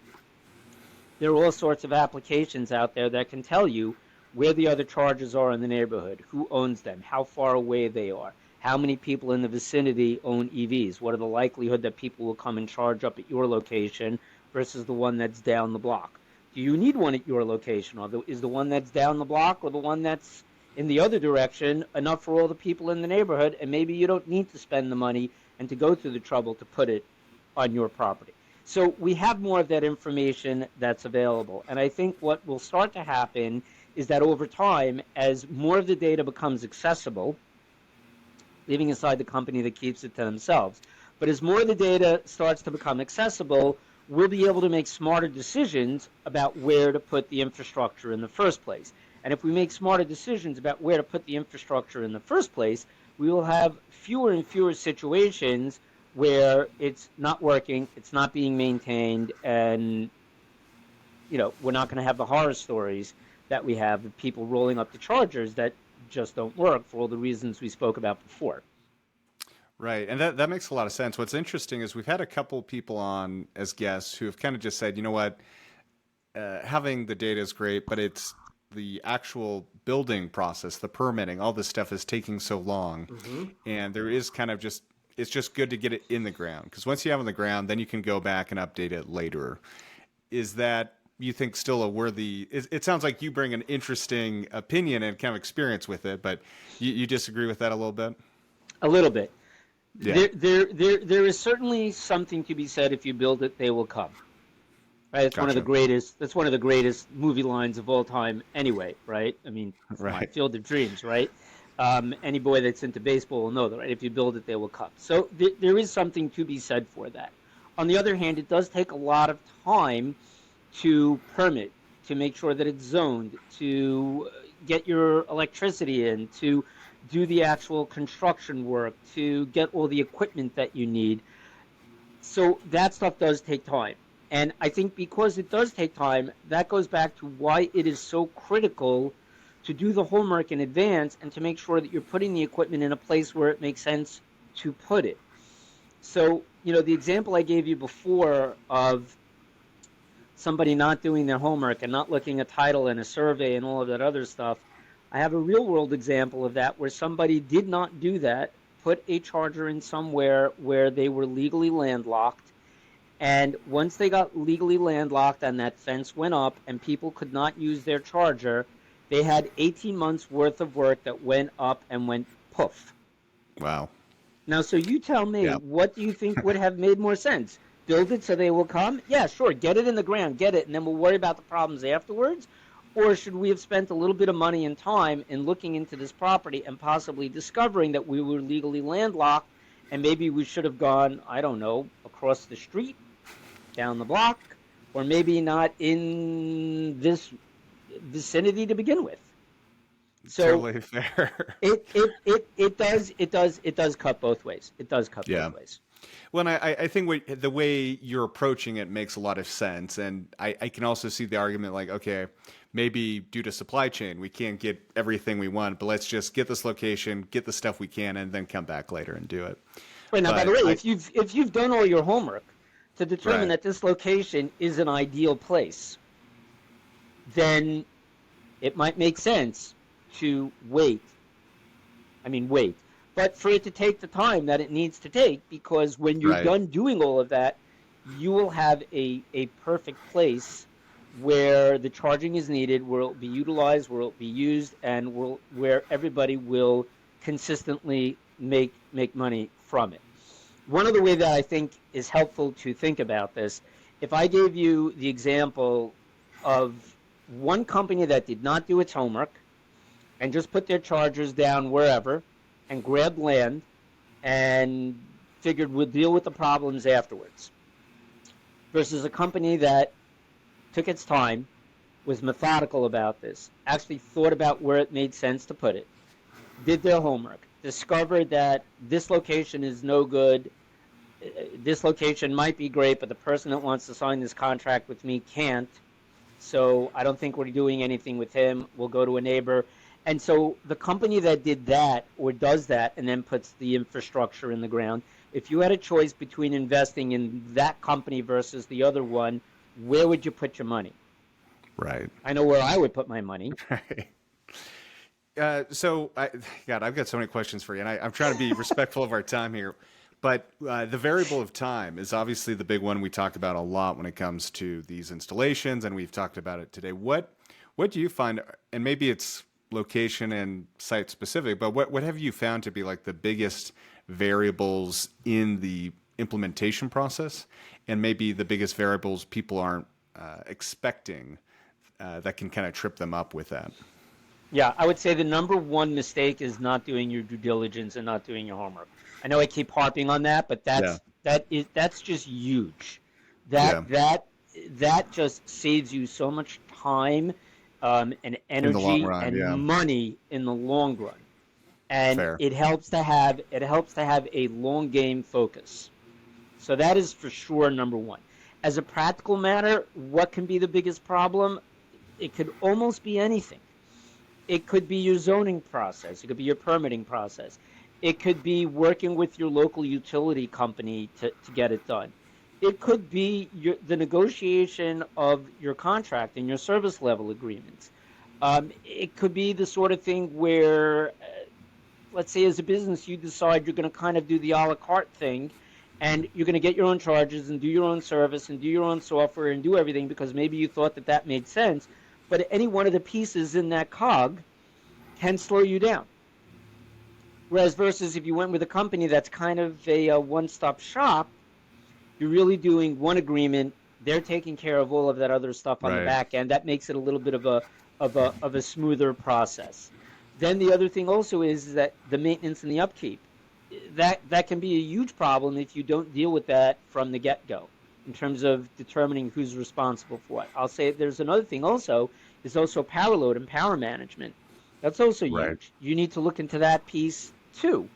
there are all sorts of applications out there that can tell you where the other chargers are in the neighborhood, who owns them, how far away they are, how many people in the vicinity own EVs, what are the likelihood that people will come and charge up at your location versus the one that's down the block. Do you need one at your location, or is the one that's down the block or the one that's in the other direction enough for all the people in the neighborhood, and maybe you don't need to spend the money and to go through the trouble to put it on your property. So we have more of that information that's available. And I think what will start to happen is that over time, as more of the data becomes accessible, leaving aside the company that keeps it to themselves, but as more of the data starts to become accessible, we'll be able to make smarter decisions about where to put the infrastructure in the first place. And if we make smarter decisions about where to put the infrastructure in the first place, we will have fewer and fewer situations where it's not working, it's not being maintained, and we're not going to have the horror stories that we have of people rolling up the chargers that just don't work for all the reasons we spoke about before. Right. And that makes a lot of sense. What's interesting is we've had a couple people on as guests who have kind of just said, you know what, having the data is great, but it's the actual building process, the permitting, all this stuff is taking so long. Mm-hmm. And there is kind of just, it's just good to get it in the ground. Because once you have it on the ground, then you can go back and update it later. Is that, you think, still a worthy, it sounds like you bring an interesting opinion and kind of experience with it, but you disagree with that a little bit? A little bit. Yeah. There is certainly something to be said, if you build it, they will come. Right? It's Gotcha. one of the greatest. That's one of the greatest movie lines of all time. Anyway, right? I mean, Right. my Field of Dreams, right? Any boy that's into baseball will know that, right? If you build it, they will come. So there is something to be said for that. On the other hand, it does take a lot of time to permit, to make sure that it's zoned, to get your electricity in, to do the actual construction work, to get all the equipment that you need. So that stuff does take time. And I think because it does take time, that goes back to why it is so critical to do the homework in advance and to make sure that you're putting the equipment in a place where it makes sense to put it. So, the example I gave you before of somebody not doing their homework and not looking at title and a survey and all of that other stuff, I have a real world example of that where somebody did not do that, put a charger in somewhere where they were legally landlocked. And once they got legally landlocked and that fence went up and people could not use their charger, they had 18 months worth of work that went up and went poof. Wow. Now, so you tell me, What do you think would have made more sense? Build it so they will come? Yeah, sure. Get it in the ground, get it, and then we'll worry about the problems afterwards. Or should we have spent a little bit of money and time in looking into this property and possibly discovering that we were legally landlocked, and maybe we should have gone, I don't know, across the street, down the block, or maybe not in this vicinity to begin with. So totally fair. it does cut both ways. It does cut both ways. Well, and I think the way you're approaching it makes a lot of sense. And I can also see the argument like, okay, maybe due to supply chain, we can't get everything we want, but let's just get this location, get the stuff we can, and then come back later and do it. Right, now, by the way, if you've done all your homework to determine that this location is an ideal place, then it might make sense to wait. But for it to take the time that it needs to take, because when you're done doing all of that, you will have a perfect place where the charging is needed, where it will be utilized, where it will be used, and where everybody will consistently make money from it. One other way that I think is helpful to think about this, if I gave you the example of one company that did not do its homework and just put their chargers down wherever and grabbed land and figured we'll deal with the problems afterwards, versus a company that took its time, was methodical about this, actually thought about where it made sense to put it, did their homework, discovered that this location is no good, this location might be great, but the person that wants to sign this contract with me can't, so I don't think we're doing anything with him, we'll go to a neighbor. And so the company that did that or does that and then puts the infrastructure in the ground, if you had a choice between investing in that company versus the other one, where would you put your money? Right. I know where I would put my money. Right. I've got so many questions for you, and I'm trying to be respectful of our time here. But the variable of time is obviously the big one we talk about a lot when it comes to these installations, and we've talked about it today. What do you find, and maybe it's location and site specific, but what have you found to be like the biggest variables in the implementation process, and maybe the biggest variables people aren't expecting that can kind of trip them up with that? Yeah, I would say the number one mistake is not doing your due diligence and not doing your homework. I know I keep harping on that, but that's just huge. That just saves you so much time and energy and money in the long run. And it helps to have a long game focus. So that is for sure number one. As a practical matter, what can be the biggest problem? It could almost be anything. It could be your zoning process. It could be your permitting process. It could be working with your local utility company to get it done. It could be the negotiation of your contract and your service level agreements. It could be the sort of thing where, let's say as a business, you decide you're going to kind of do the a la carte thing, and you're going to get your own charges and do your own service and do your own software and do everything because maybe you thought that that made sense. But any one of the pieces in that cog can slow you down. Whereas versus if you went with a company that's kind of a one-stop shop, you're really doing one agreement. They're taking care of all of that other stuff on the back end. That makes it a little bit of a smoother process. Then the other thing also is that the maintenance and the upkeep. That can be a huge problem if you don't deal with that from the get-go in terms of determining who's responsible for what. I'll say there's another thing also, is also power load and power management. That's also huge. You need to look into that piece too,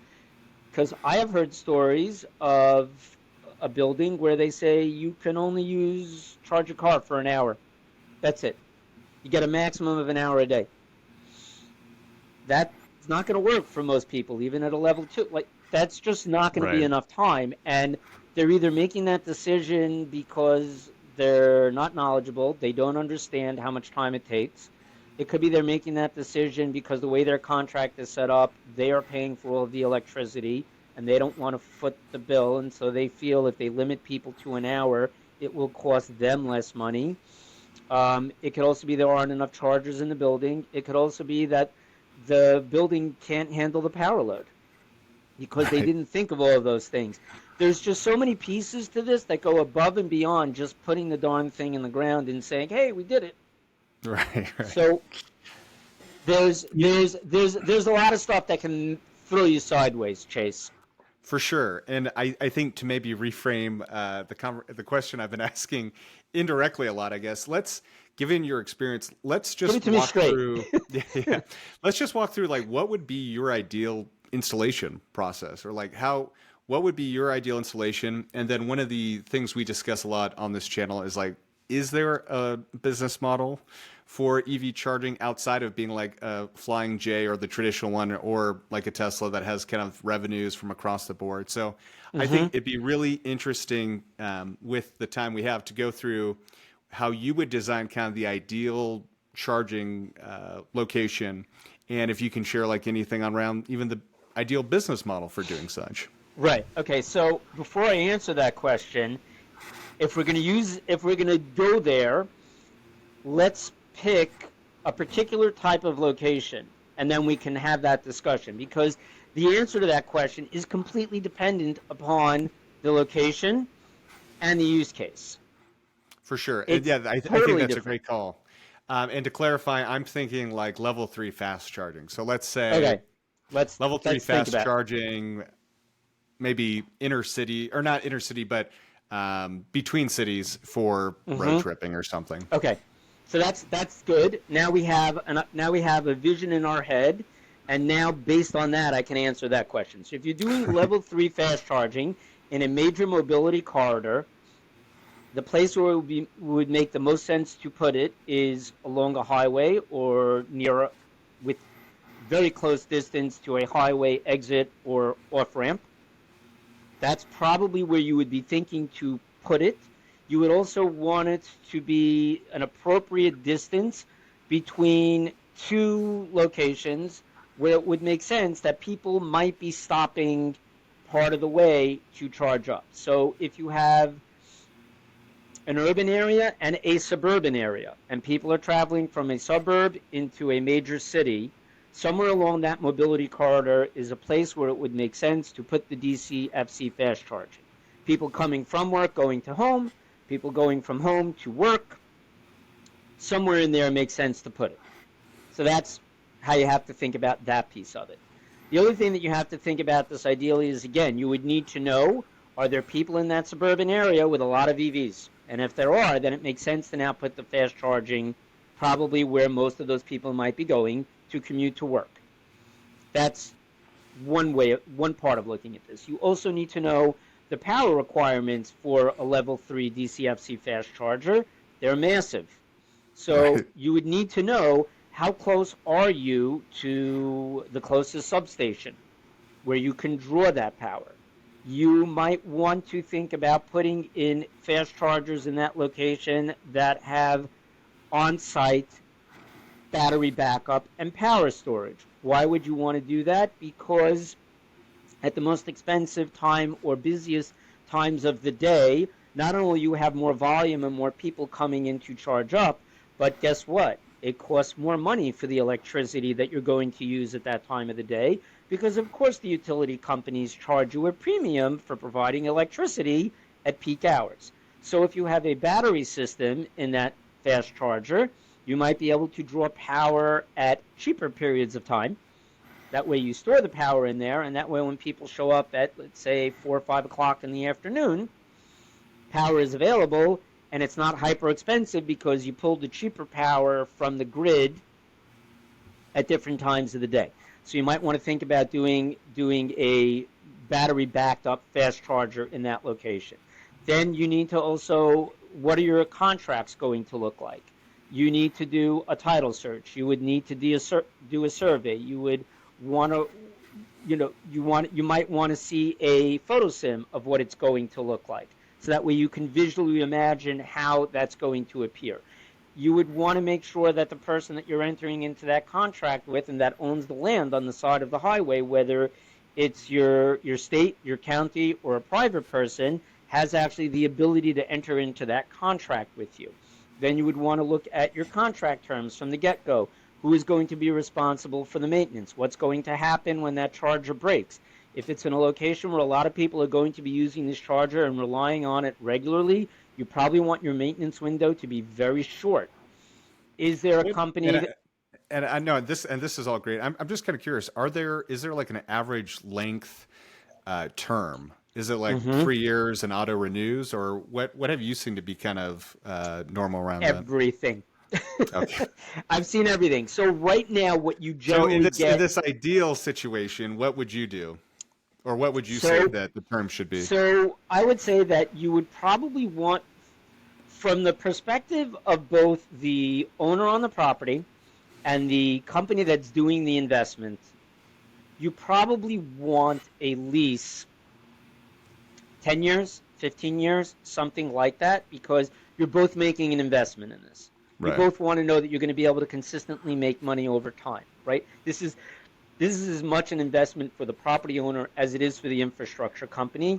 because I have heard stories of a building where they say you can only charge a car for an hour. That's it. You get a maximum of an hour a day. That's not going to work for most people, even at a level 2. Like, that's just not going to be enough time. And they're either making that decision because they're not knowledgeable, they don't understand how much time it takes. It could be they're making that decision because the way their contract is set up, they are paying for all of the electricity, and they don't want to foot the bill, and so they feel if they limit people to an hour, it will cost them less money. It could also be there aren't enough chargers in the building. It could also be that the building can't handle the power load because they didn't think of all of those things. There's just so many pieces to this that go above and beyond just putting the darn thing in the ground and saying, hey, we did it. Right. So there's a lot of stuff that can throw you sideways, Chase. For sure. And I think to maybe reframe the question I've been asking indirectly a lot, I guess, given your experience, let's just walk through. Let's just walk through like what would be your ideal installation process, or like what would be your ideal installation? And then one of the things we discuss a lot on this channel is like, is there a business model for EV charging outside of being like a Flying J or the traditional one, or like a Tesla that has kind of revenues from across the board? So I think it'd be really interesting with the time we have to go through how you would design kind of the ideal charging location, and if you can share like anything around even the ideal business model for doing such. Right. Okay. So before I answer that question, if we're going to go there, let's pick a particular type of location, and then we can have that discussion, because the answer to that question is completely dependent upon the location and the use case. For sure. I think that's a great call. And to clarify, I'm thinking like level 3 fast charging. So let's say level 3 fast charging, maybe inner city, or not inner city, but between cities for road tripping or something. Okay, so that's good. Now we have a vision in our head, and now based on that, I can answer that question. So if you're doing level 3 fast charging in a major mobility corridor, the place where it would make the most sense to put it is along a highway or with very close distance to a highway exit or off-ramp. That's probably where you would be thinking to put it. You would also want it to be an appropriate distance between two locations where it would make sense that people might be stopping part of the way to charge up. So if you have an urban area and a suburban area, and people are traveling from a suburb into a major city, somewhere along that mobility corridor is a place where it would make sense to put the DC-FC fast charging. People coming from work, going to home, people going from home to work, somewhere in there makes sense to put it. So that's how you have to think about that piece of it. The other thing that you have to think about this ideally is, again, you would need to know, are there people in that suburban area with a lot of EVs? And if there are, then it makes sense to now put the fast charging probably where most of those people might be going to commute to work. That's one part of looking at this. You also need to know the power requirements for a level 3 DCFC fast charger, they're massive. So Right. you would need to know how close are you to the closest substation where you can draw that power. You might want to think about putting in fast chargers in that location that have on-site battery backup and power storage. Why would you want to do that? Because at the most expensive time or busiest times of the day, not only you have more volume and more people coming in to charge up, but guess what? It costs more money for the electricity that you're going to use at that time of the day because, of course, the utility companies charge you a premium for providing electricity at peak hours. So if you have a battery system in that fast charger, you might be able to draw power at cheaper periods of time. That way you store the power in there, and that way when people show up at, let's say, 4 or 5 o'clock in the afternoon, power is available, and it's not hyper expensive because you pulled the cheaper power from the grid at different times of the day. So you might want to think about doing a battery backed up fast charger in that location. Then you need to also, what are your contracts going to look like? You need to do a title search. You would need to do a survey. You would want to, you might want to see a photo sim of what it's going to look like. So that way you can visually imagine how that's going to appear. You would want to make sure that the person that you're entering into that contract with and that owns the land on the side of the highway, whether it's your state, your county, or a private person, has actually the ability to enter into that contract with you. Then you would want to look at your contract terms from the get-go. Who is going to be responsible for the maintenance? What's going to happen when that charger breaks? If it's in a location where a lot of people are going to be using this charger and relying on it regularly, you probably want your maintenance window to be very short. Is there a company And I, that... and I know this, and this is all great. I'm just kind of curious. Is there like an average length term? Is it like Mhm. 3 years and auto renews, or what have you seen to be kind of normal around that? Everything. Okay. I've seen everything. So right now, what you So generally in get... this ideal situation, what would you do? Or what would you say So, that the term should be? so I would say that you would probably want, from the perspective of both the owner on the property and the company that's doing the investment, you probably want a lease 10 years, 15 years, something like that, because you're both making an investment in this. You Right. both want to know that you're going to be able to consistently make money over time, right? This is as much an investment for the property owner as it is for the infrastructure company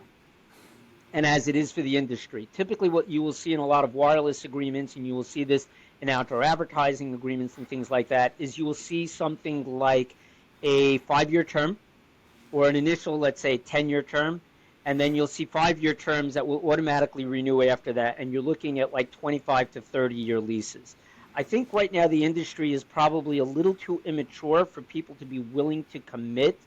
and as it is for the industry. Typically what you will see in a lot of wireless agreements, and you will see this in outdoor advertising agreements and things like that, is you will see something like a 5-year term or an initial, let's say, 10-year term, and then you'll see 5-year terms that will automatically renew after that, and you're looking at like 25 to 30-year leases. I think right now the industry is probably a little too immature for people to be willing to commit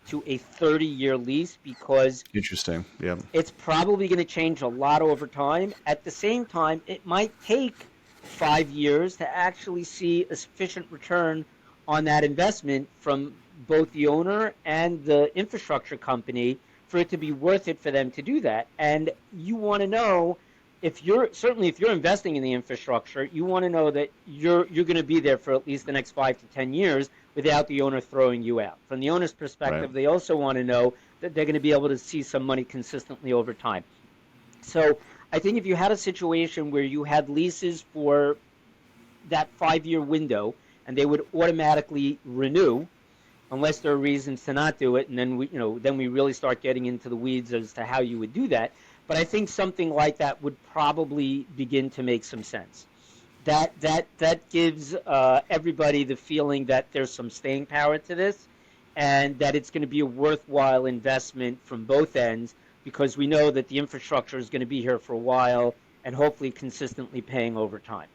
to a 30-year lease because Interesting. Yeah. it's probably going to change a lot over time. At the same time, it might take 5 years to actually see a sufficient return on that investment from both the owner and the infrastructure company for it to be worth it for them to do that. And you want to know, if you're investing in the infrastructure, you want to know that you're going to be there for at least the next 5 to 10 years without the owner throwing you out. From the owner's Right. perspective, they also want to know that they're going to be able to see some money consistently over time. So I think if you had a situation where you had leases for that 5-year window and they would automatically renew unless there are reasons to not do it, and then we really start getting into the weeds as to how you would do that. But I think something like that would probably begin to make some sense. That gives everybody the feeling that there's some staying power to this, and that it's going to be a worthwhile investment from both ends, because we know that the infrastructure is going to be here for a while and hopefully consistently paying over time.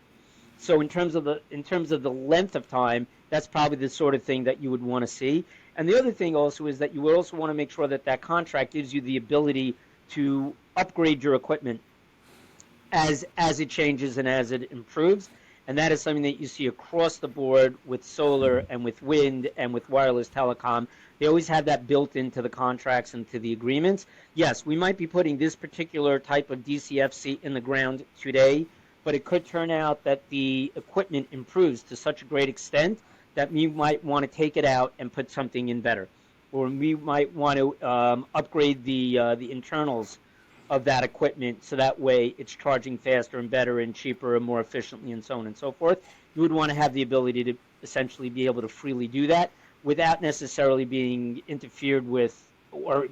So in terms of the length of time, that's probably the sort of thing that you would want to see. And the other thing also is that you would also want to make sure that that contract gives you the ability to upgrade your equipment as it changes and as it improves. And that is something that you see across the board with solar and with wind and with wireless telecom. They always have that built into the contracts and to the agreements. Yes, we might be putting this particular type of DCFC in the ground today, but it could turn out that the equipment improves to such a great extent that we might want to take it out and put something in better. Or we might want to upgrade the internals of that equipment so that way it's charging faster and better and cheaper and more efficiently and so on and so forth. You would want to have the ability to essentially be able to freely do that without necessarily being interfered with or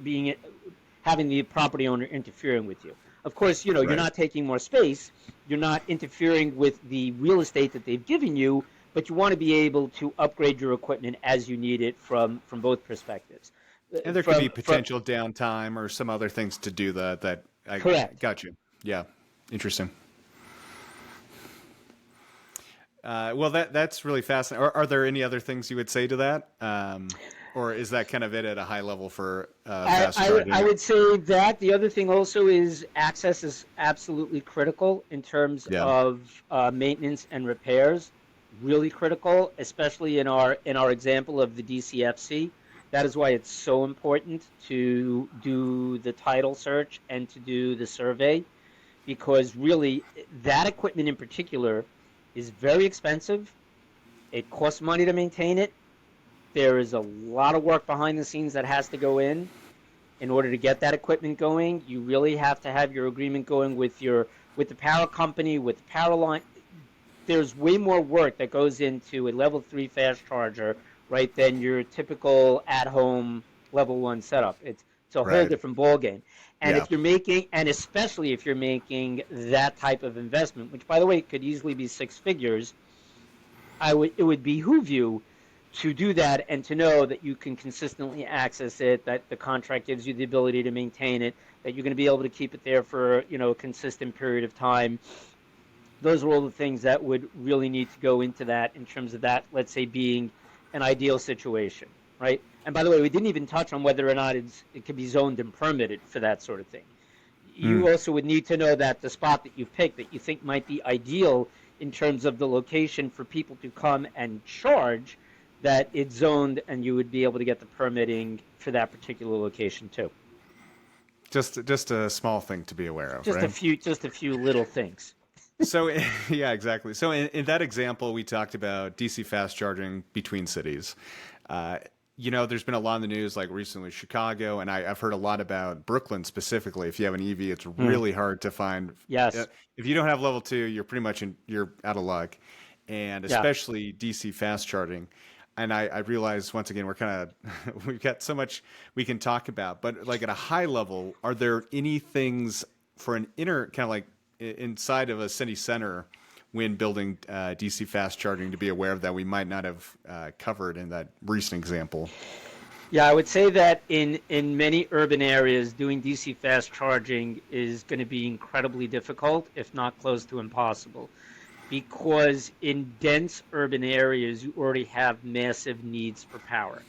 having the property owner interfering with you. Of course, you know, you're not taking more space, you're not interfering with the real estate that they've given you, but you want to be able to upgrade your equipment as you need it from both perspectives. And there could be potential downtime or some other things to do that. Correct. Got you. Yeah. Interesting. Well, that's really fascinating. Are there any other things you would say to that? Or is that kind of it at a high level for fast charging? I would say that. The other thing also is access is absolutely critical in terms of maintenance and repairs. Really critical, especially in our example of the DCFC. That is why it's so important to do the title search and to do the survey, because really that equipment in particular is very expensive. It costs money to maintain it. There is a lot of work behind the scenes that has to go in order to get that equipment going. You really have to have your agreement going with the power company, with the power line. There's way more work that goes into a level 3 fast charger, right, than your typical at-home level 1 setup. It's a whole different ballgame. And if you're making, and especially if you're making that type of investment, which by the way could easily be 6 figures, it would behoove you to do that and to know that you can consistently access it, that the contract gives you the ability to maintain it, that you're going to be able to keep it there for, you know, a consistent period of time. Those are all the things that would really need to go into that in terms of that, let's say, being an ideal situation, right? And by the way, we didn't even touch on whether or not it could be zoned and permitted for that sort of thing. You also would need to know that the spot that you've picked that you think might be ideal in terms of the location for people to come and charge, that it's zoned and you would be able to get the permitting for that particular location too. Just a small thing to be aware of, just right? a few little things. So, yeah, exactly. So in that example, we talked about DC fast charging between cities. You know, there's been a lot in the news, like recently Chicago, and I've heard a lot about Brooklyn specifically. If you have an EV, it's really hard to find. Yes. If you don't have level 2, you're pretty much you're out of luck, and especially DC fast charging. And I realize once again we've got so much we can talk about, but like at a high level, are there any things for an inner kind of like inside of a city center when building DC fast charging to be aware of that we might not have covered in that recent example? Yeah, I would say that in many urban areas, doing DC fast charging is going to be incredibly difficult, if not close to impossible, because in dense urban areas, you already have massive needs for power.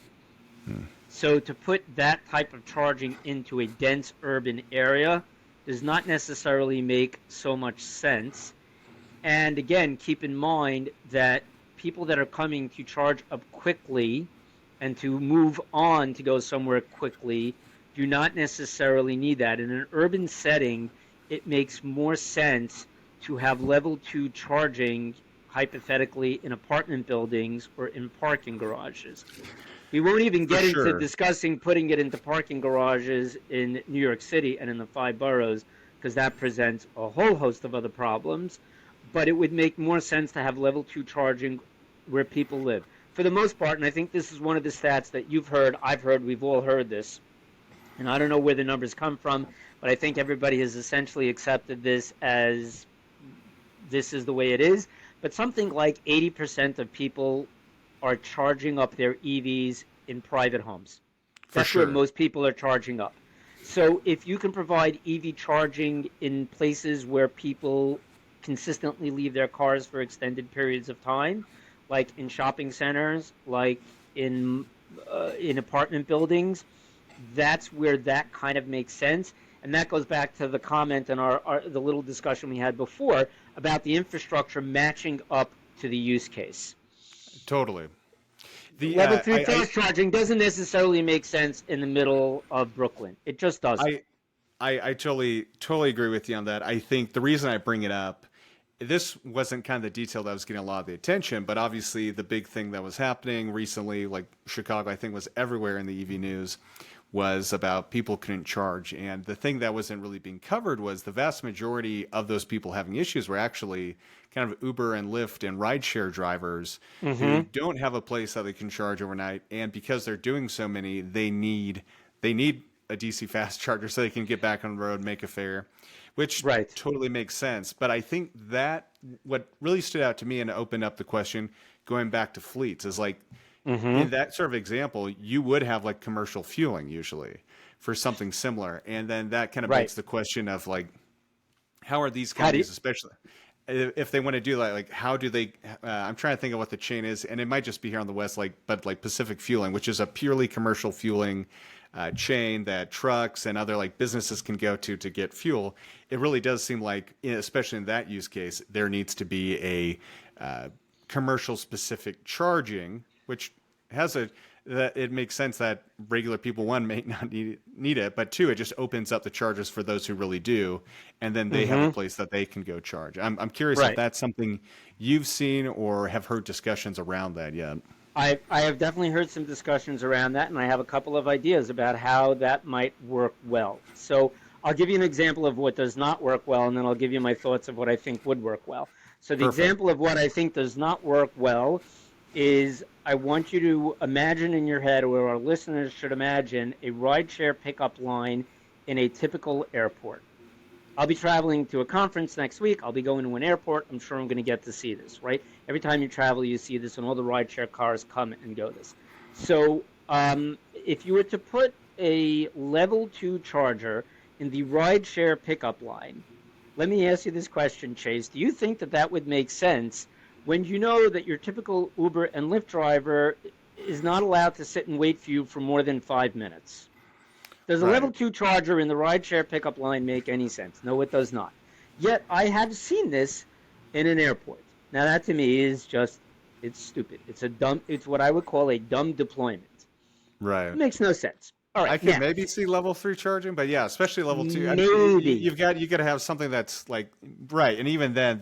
So to put that type of charging into a dense urban area does not necessarily make so much sense. And again, keep in mind that people that are coming to charge up quickly and to move on to go somewhere quickly do not necessarily need that. In an urban setting, it makes more sense to have level 2 charging, hypothetically, in apartment buildings or in parking garages. We won't even get into discussing putting it into parking garages in New York City and in the 5 boroughs, because that presents a whole host of other problems. But it would make more sense to have level 2 charging where people live. For the most part, and I think this is one of the stats that you've heard, I've heard, we've all heard this, and I don't know where the numbers come from, but I think everybody has essentially accepted this as this is the way it is. But something like 80% of people are charging up their EVs in private homes. That's where most people are charging up. So if you can provide EV charging in places where people consistently leave their cars for extended periods of time, like in shopping centers, like in apartment buildings, that's where that kind of makes sense. And that goes back to the comment and the little discussion we had before about the infrastructure matching up to the use case. Totally. The Level 3 fast charging doesn't necessarily make sense in the middle of Brooklyn. It just doesn't. I totally agree with you on that. I think the reason I bring it up, this wasn't kind of the detail that was getting a lot of the attention, but obviously the big thing that was happening recently, like Chicago, I think was everywhere in the EV news, was about people couldn't charge. And the thing that wasn't really being covered was the vast majority of those people having issues were actually kind of Uber and Lyft and rideshare drivers who don't have a place that they can charge overnight. And because they're doing so many, they need a DC fast charger so they can get back on the road, make a fare, which totally makes sense. But I think that what really stood out to me and opened up the question going back to fleets is like, in that sort of example, you would have like commercial fueling usually for something similar. And then that kind of begs the question of like, how are these companies, especially if they want to do that, like how do they, I'm trying to think of what the chain is, and it might just be here on the West, but like Pacific Fueling, which is a purely commercial fueling chain that trucks and other like businesses can go to get fuel. It really does seem like, especially in that use case, there needs to be a commercial specific charging, which has that it makes sense that regular people, one, may not need it, but two, it just opens up the charges for those who really do, and then they have a place that they can go charge. I'm curious if that's something you've seen or have heard discussions around that yet. I have definitely heard some discussions around that, and I have a couple of ideas about how that might work well. So I'll give you an example of what does not work well, and then I'll give you my thoughts of what I think would work well. So the example of what I think does not work well is I want you to imagine in your head, or our listeners should imagine, a rideshare pickup line in a typical airport. I'll be traveling to a conference next week. I'll be going to an airport. I'm sure I'm going to get to see this, right? Every time you travel, you see this, and all the rideshare cars come and go this. So if you were to put a level 2 charger in the rideshare pickup line, let me ask you this question, Chase. Do you think that that would make sense when you know that your typical Uber and Lyft driver is not allowed to sit and wait for you for more than 5 minutes? Does a level 2 charger in the rideshare pickup line make any sense? No, it does not. Yet I have seen this in an airport. Now that to me is just, it's stupid. It's what I would call a dumb deployment. Right. It makes no sense. All right. I can maybe see level 3 charging, but yeah, especially level 2. Maybe. I mean, you've got to have something that's like, right. And even then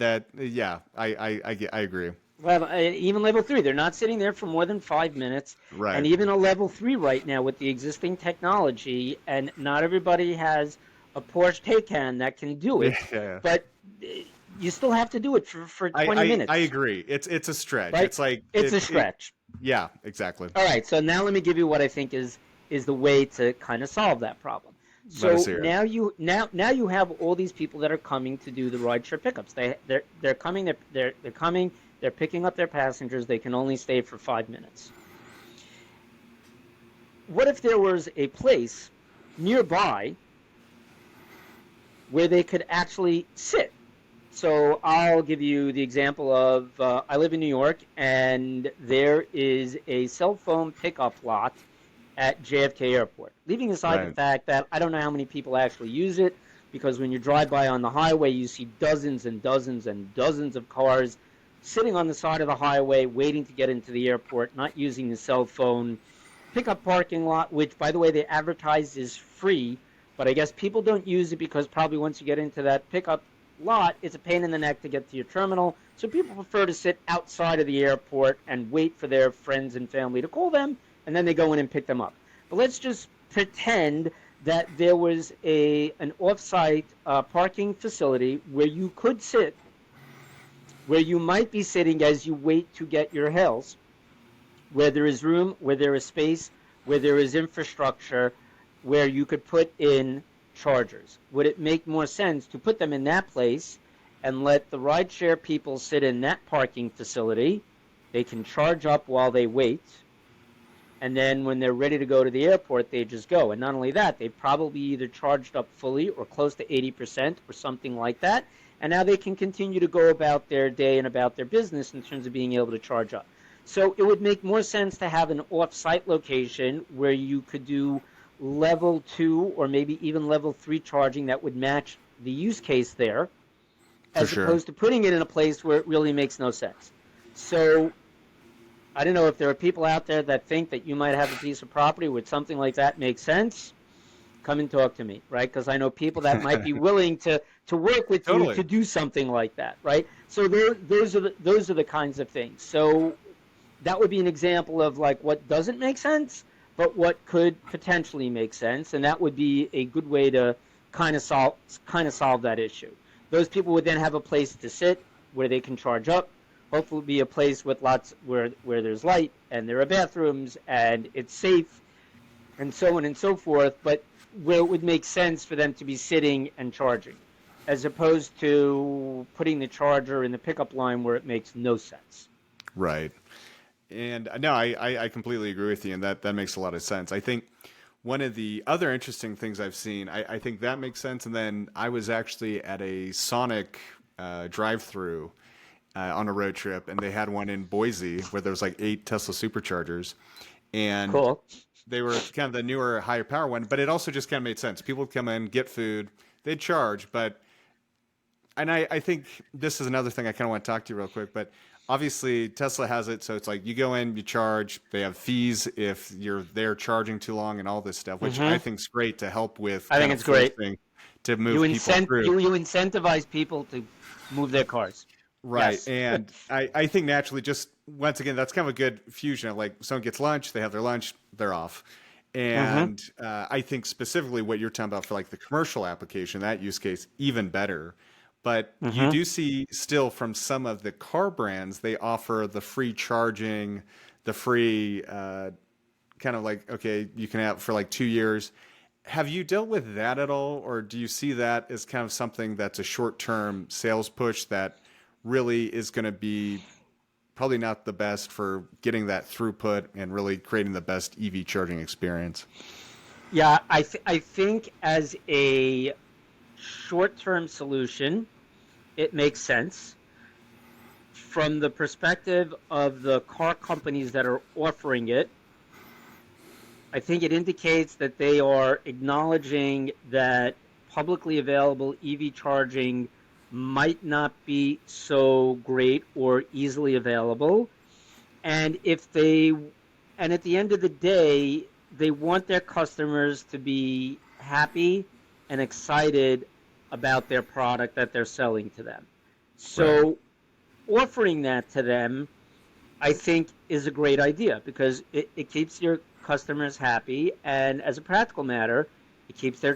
I agree. Well, even level 3, they're not sitting there for more than 5 minutes. Right. And even a level 3 right now with the existing technology, and not everybody has a Porsche Taycan that can do it. Yeah. But you still have to do it for 20 minutes. I agree. It's a stretch. Right? It's like it's a stretch. Yeah, exactly. All right. So now let me give you what I think is the way to kind of solve that problem. So now you have all these people that are coming to do the rideshare pickups. They're coming. They're picking up their passengers. They can only stay for 5 minutes. What if there was a place nearby where they could actually sit? So I'll give you the example of I live in New York, and there is a cell phone pickup lot at JFK Airport. Leaving aside the fact that I don't know how many people actually use it, because when you drive by on the highway, you see dozens and dozens and dozens of cars sitting on the side of the highway waiting to get into the airport, not using the cell phone pickup parking lot, which, by the way, they advertise is free, but I guess people don't use it because probably once you get into that pickup lot, it's a pain in the neck to get to your terminal, so people prefer to sit outside of the airport and wait for their friends and family to call them, and then they go in and pick them up. But let's just pretend that there was an off-site parking facility where you could sit, where you might be sitting as you wait to get your hells, where there is room, where there is space, where there is infrastructure, where you could put in chargers. Would it make more sense to put them in that place and let the rideshare people sit in that parking facility? They can charge up while they wait, and then when they're ready to go to the airport, they just go. And not only that, they've probably either charged up fully or close to 80% or something like that, and now they can continue to go about their day and about their business in terms of being able to charge up. So it would make more sense to have an off-site location where you could do level 2 or maybe even level 3 charging that would match the use case there. For as sure. opposed to putting it in a place where it really makes no sense. So I don't know if there are people out there that think that you might have a piece of property where something like that makes sense. Come and talk to me, right? Because I know people that might be willing to work with you Totally. to do something like that, right? So those are the kinds of things. So that would be an example of like what doesn't make sense, but what could potentially make sense, and that would be a good way to kind of solve that issue. Those people would then have a place to sit where they can charge up. Hopefully, be a place with lots where there's light and there are bathrooms and it's safe and so on and so forth. But where it would make sense for them to be sitting and charging, as opposed to putting the charger in the pickup line where it makes no sense. Right. And no, I completely agree with you, and that makes a lot of sense. I think one of the other interesting things I've seen, I think that makes sense. And then I was actually at a Sonic drive-through on a road trip, and they had one in Boise where there was like 8 Tesla superchargers, and Cool. they were kind of the newer, higher power one. But it also just kind of made sense. People would come in, get food, they'd charge, but and I think this is another thing I kind of want to talk to you real quick, but obviously Tesla has it, so it's like you go in, you charge, they have fees if you're there charging too long and all this stuff, which I Hmm. think is great to help with I kind think of it's great. forcing to You move people through. you incentivize people to move their cars. Right. Yes. And I think naturally, just once again, that's kind of a good fusion of like someone gets lunch, they have their lunch, they're off. Hmm. And I think specifically what you're talking about for like the commercial application, that use case, even better. But you Hmm. do see still from some of the car brands, they offer the free charging, the free kind of like, okay, you can have for like 2 years. Have you dealt with that at all? Or do you see that as kind of something that's a short term sales push that really is going to be probably not the best for getting that throughput and really creating the best EV charging experience? Yeah, I think as a short-term solution, it makes sense. From the perspective of the car companies that are offering it, I think it indicates that they are acknowledging that publicly available EV charging might not be so great or easily available. And and at the end of the day, they want their customers to be happy and excited about their product that they're selling to them. Right. So offering that to them, I think, is a great idea because it keeps your customers happy, and as a practical matter, it keeps their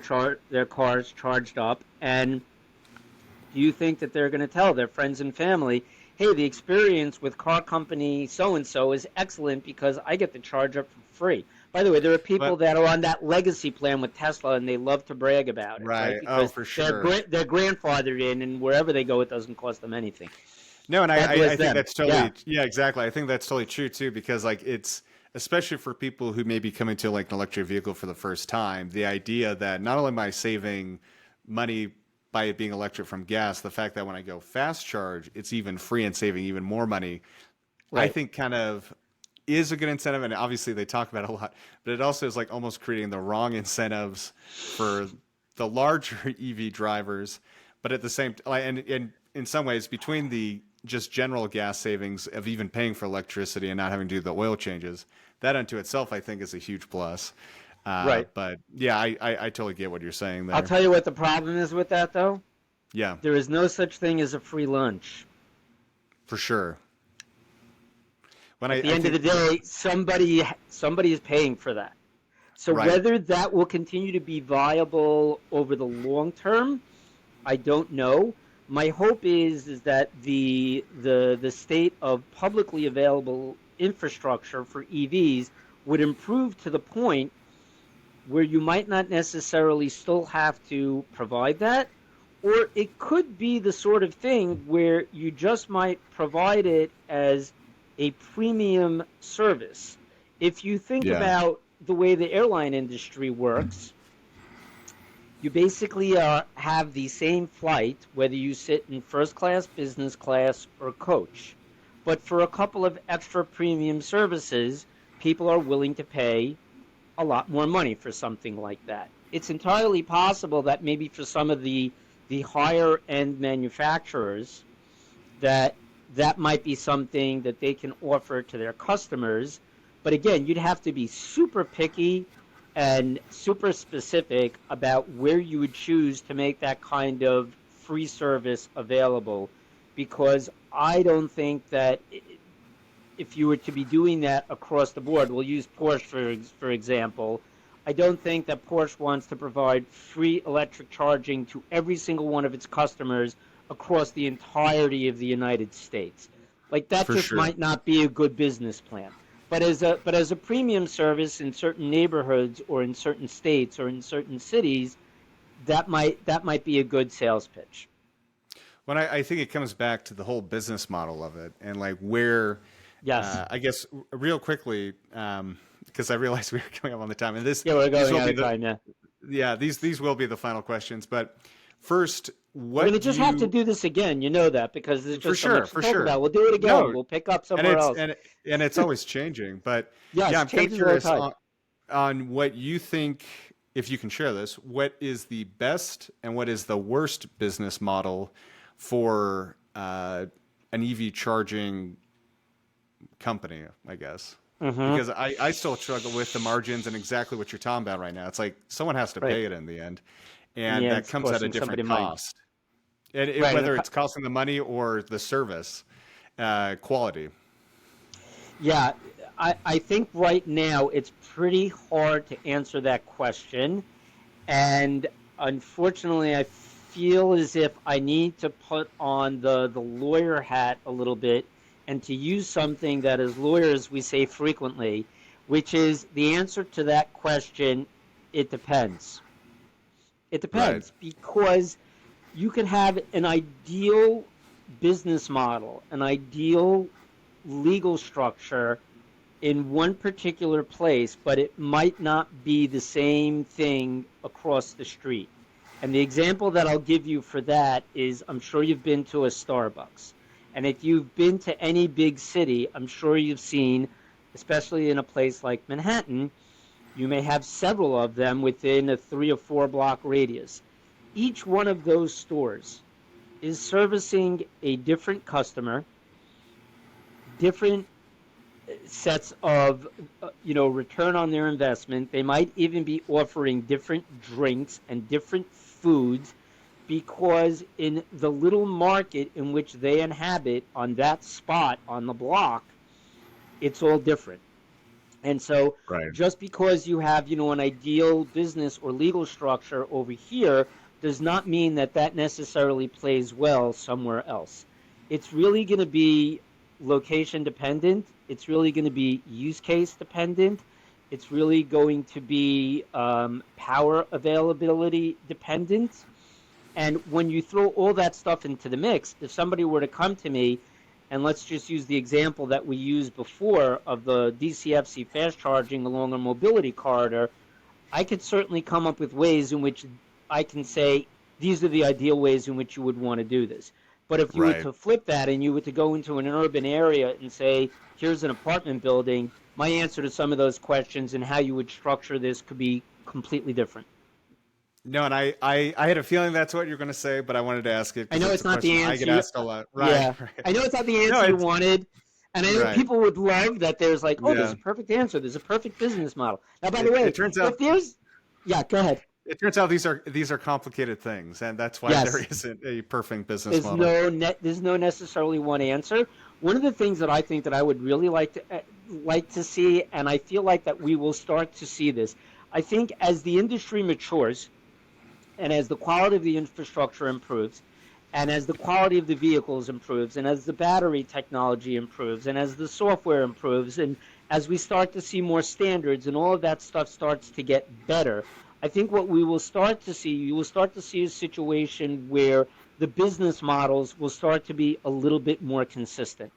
cars charged up. And do you think that they're going to tell their friends and family, hey, the experience with car company so and so is excellent because I get the charge up for free? By the way, there are people But that are on that legacy plan with Tesla and they love to brag about it, right? right. Oh, Because for sure. they're grandfathered in, and wherever they go, it doesn't cost them anything. No, and God I bless think them. that's Yeah. totally, yeah, exactly. I think that's totally true too, because like it's, especially for people who may be coming to like an electric vehicle for the first time, the idea that not only am I saving money by it being electric from gas, the fact that when I go fast charge, it's even free and saving even more money, I Right. think kind of is a good incentive. And obviously they talk about it a lot, but it also is like almost creating the wrong incentives for the larger EV drivers. But at the same time, and in some ways, between the just general gas savings of even paying for electricity and not having to do the oil changes, that unto itself, I think, is a huge plus. Right. But yeah, I totally get what you're saying I'll there. tell you what the problem is with that, though. Yeah, There is no such thing as a free lunch. for sure. When At the I end of the think, day, somebody is paying for that. So right. whether that will continue to be viable over the long term, I don't know. My hope is that the state of publicly available infrastructure for EVs would improve to the point where you might not necessarily still have to provide that, or it could be the sort of thing where you just might provide it as a premium service. If you think Yeah. about the way the airline industry works, you basically have the same flight whether you sit in first class, business class, or coach. But for a couple of extra premium services, people are willing to pay a lot more money for something like that. It's entirely possible that maybe for some of the the higher end manufacturers, that that might be something that they can offer to their customers. But again, you'd have to be super picky and super specific about where you would choose to make that kind of free service available, because I don't think that if you were to be doing that across the board, we'll use Porsche for example. I don't think that Porsche wants to provide free electric charging to every single one of its customers across the entirety of the United States. Like that For just sure. might not be a good business plan. But as a premium service in certain neighborhoods or in certain states or in certain cities, that might be a good sales pitch. When I think it comes back to the whole business model of it and like where, Yes. I guess real quickly, because I realized we were coming up on the time, and Yeah, we're these going will out be of time. Yeah. these will be the final questions. But first, We're gonna what do just have to you do this again, you know that, because there's for just so sure, much to for talk sure. about. We'll do it again. No, We'll pick up and somewhere else. it's always changing. But yeah, Yes, I'm kind of changes all the curious time. on what you think, if you can share this. What is the best and what is the worst business model for an EV charging company, I guess? Mm-hmm. Because I still struggle with the margins and exactly what you're talking about right now. It's like someone has to Right. pay it in the end, In and the end, that it's comes at a costing somebody different money. cost. And Right. whether it's costing the money or the service quality. Yeah, I think right now it's pretty hard to answer that question. And unfortunately, I feel as if I need to put on the lawyer hat a little bit and to use something that as lawyers we say frequently, which is the answer to that question, it depends. It Right. depends because you can have an ideal business model, an ideal legal structure in one particular place, but it might not be the same thing across the street. And the example that I'll give you for that is I'm sure you've been to a Starbucks. And if you've been to any big city, I'm sure you've seen, especially in a place like Manhattan, you may have several of them within a 3 or 4 block radius. Each one of those stores is servicing a different customer, different sets of return on their investment. They might even be offering different drinks and different foods, because in the little market in which they inhabit on that spot on the block, it's all different. And so Right. just because you have, an ideal business or legal structure over here does not mean that that necessarily plays well somewhere else. It's really going to be location dependent. It's really going to be use case dependent. It's really going to be power availability dependent. And when you throw all that stuff into the mix, if somebody were to come to me, and let's just use the example that we used before of the DCFC fast charging along a mobility corridor, I could certainly come up with ways in which I can say these are the ideal ways in which you would want to do this. But if you were Right. to flip that and you were to go into an urban area and say, here's an apartment building, my answer to some of those questions and how you would structure this could be completely different. No, and I had a feeling that's what you're going to say, but I wanted to ask it I because know it's it's a not the question I get answer. asked a lot. Right, Yeah, right. I know it's not the No, answer you it's wanted, and I know right. people would love that. There's like, oh, there's Yeah. a perfect answer. There's a perfect business model. Now, by the It way, turns if out there's, yeah, go ahead. these are complicated things, and that's why there Yes, isn't a perfect business model. there's no necessarily one answer. One of the things that I think that I would really like to see, and I feel like that we will start to see this. I think as the industry matures, and as the quality of the infrastructure improves, and as the quality of the vehicles improves, and as the battery technology improves, and as the software improves, and as we start to see more standards and all of that stuff starts to get better, I think what we will start to see, you will start to see a situation where the business models will start to be a little bit more consistent.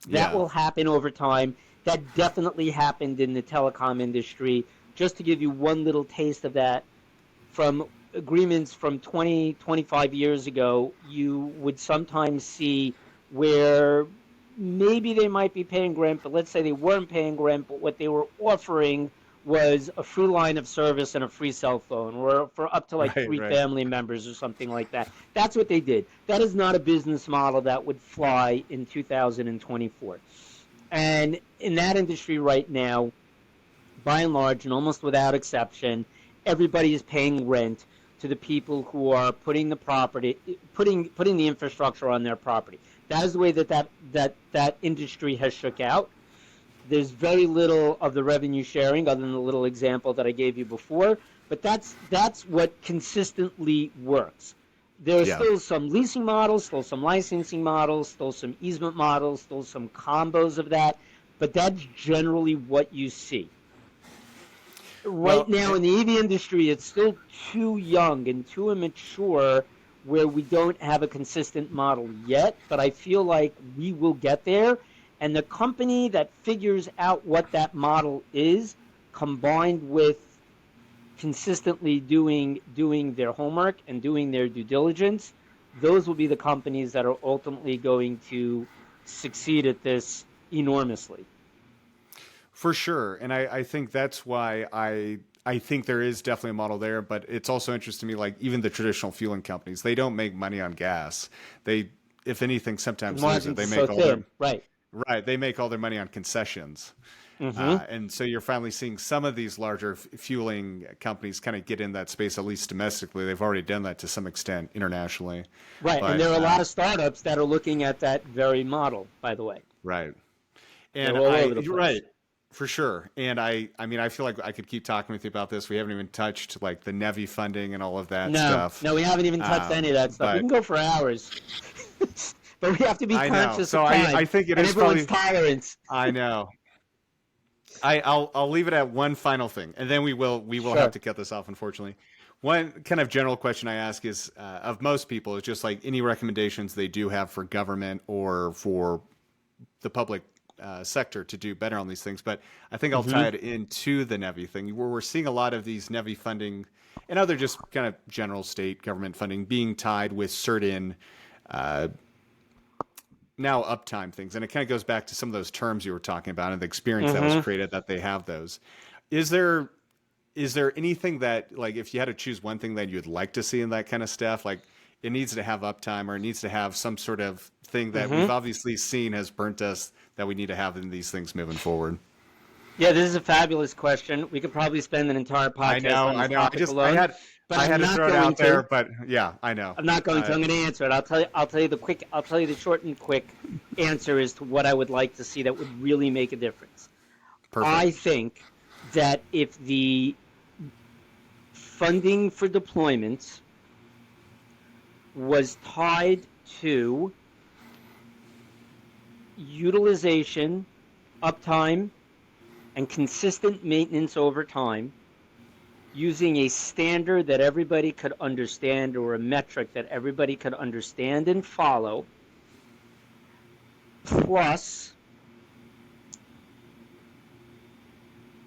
That Yeah. will happen over time. That definitely happened in the telecom industry. Just to give you one little taste of that, from agreements from 20, 25 years ago, you would sometimes see where maybe they might be paying rent, but let's say they weren't paying rent, but what they were offering was a free line of service and a free cell phone, or for up to like Right, three right. family members or something like that. That's what they did. That is not a business model that would fly in 2024. And in that industry right now, by and large, and almost without exception, everybody is paying rent to the people who are putting the property, putting the infrastructure on their property. That is the way that industry has shook out. There's very little of the revenue sharing, other than the little example that I gave you before. But that's what consistently works. There are Yeah. still some leasing models, still some licensing models, still some easement models, still some combos of that. But that's generally what you see. Right Well, now in the EV industry, it's still too young and too immature where we don't have a consistent model yet, but I feel like we will get there. And the company that figures out what that model is, combined with consistently doing their homework and doing their due diligence, those will be the companies that are ultimately going to succeed at this enormously. for sure. And I think that's why I think there is definitely a model there, but it's also interesting to me, like even the traditional fueling companies, they don't make money on gas. They, if anything, The sometimes lose it. margins They are so make all their, thin, right? right, they make all their money on concessions. Mm-hmm. And so you're finally seeing some of these larger fueling companies kind of get in that space, at least domestically. They've already done that to some extent internationally. Right, and But there are a lot of startups that are looking at that very model, by the way. right. And They're all over the you're place. right, for sure. And I mean, I feel like I could keep talking with you about this. We haven't even touched like the NEVI funding and all of that No, stuff. no, we haven't even touched any of that stuff. We But can go for hours, but we have to be I know. conscious So of time I think it and is everyone's probably, tolerance. I know. I'll leave it at one final thing, and then we will have Sure. to cut this off, unfortunately. One kind of general question I ask is of most people is just like any recommendations they do have for government or for the public sector to do better on these things. But I think I'll Hmm. tie it into the NEVI thing, where we're seeing a lot of these NEVI funding and other just kind of general state government funding being tied with certain uh, now uptime things. And it kind of goes back to some of those terms you were talking about and the experience that was Hmm. created that they have those. Is there anything that, like, if you had to choose one thing that you'd like to see in that kind of stuff, like it needs to have uptime or it needs to have some sort of thing that Hmm. we've obviously seen has burnt us that we need to have in these things moving forward? Yeah, this is a fabulous question. We could probably spend an entire podcast on I this know. topic alone, but I I'm had to not throw it going out there, to. but yeah, I know. I'm not going to. I'm going to answer it. I'll tell you the short and quick answer as to what I would like to see that would really make a difference. Perfect. I think that if the funding for deployments was tied to utilization, uptime, and consistent maintenance over time, using a standard that everybody could understand or a metric that everybody could understand and follow, plus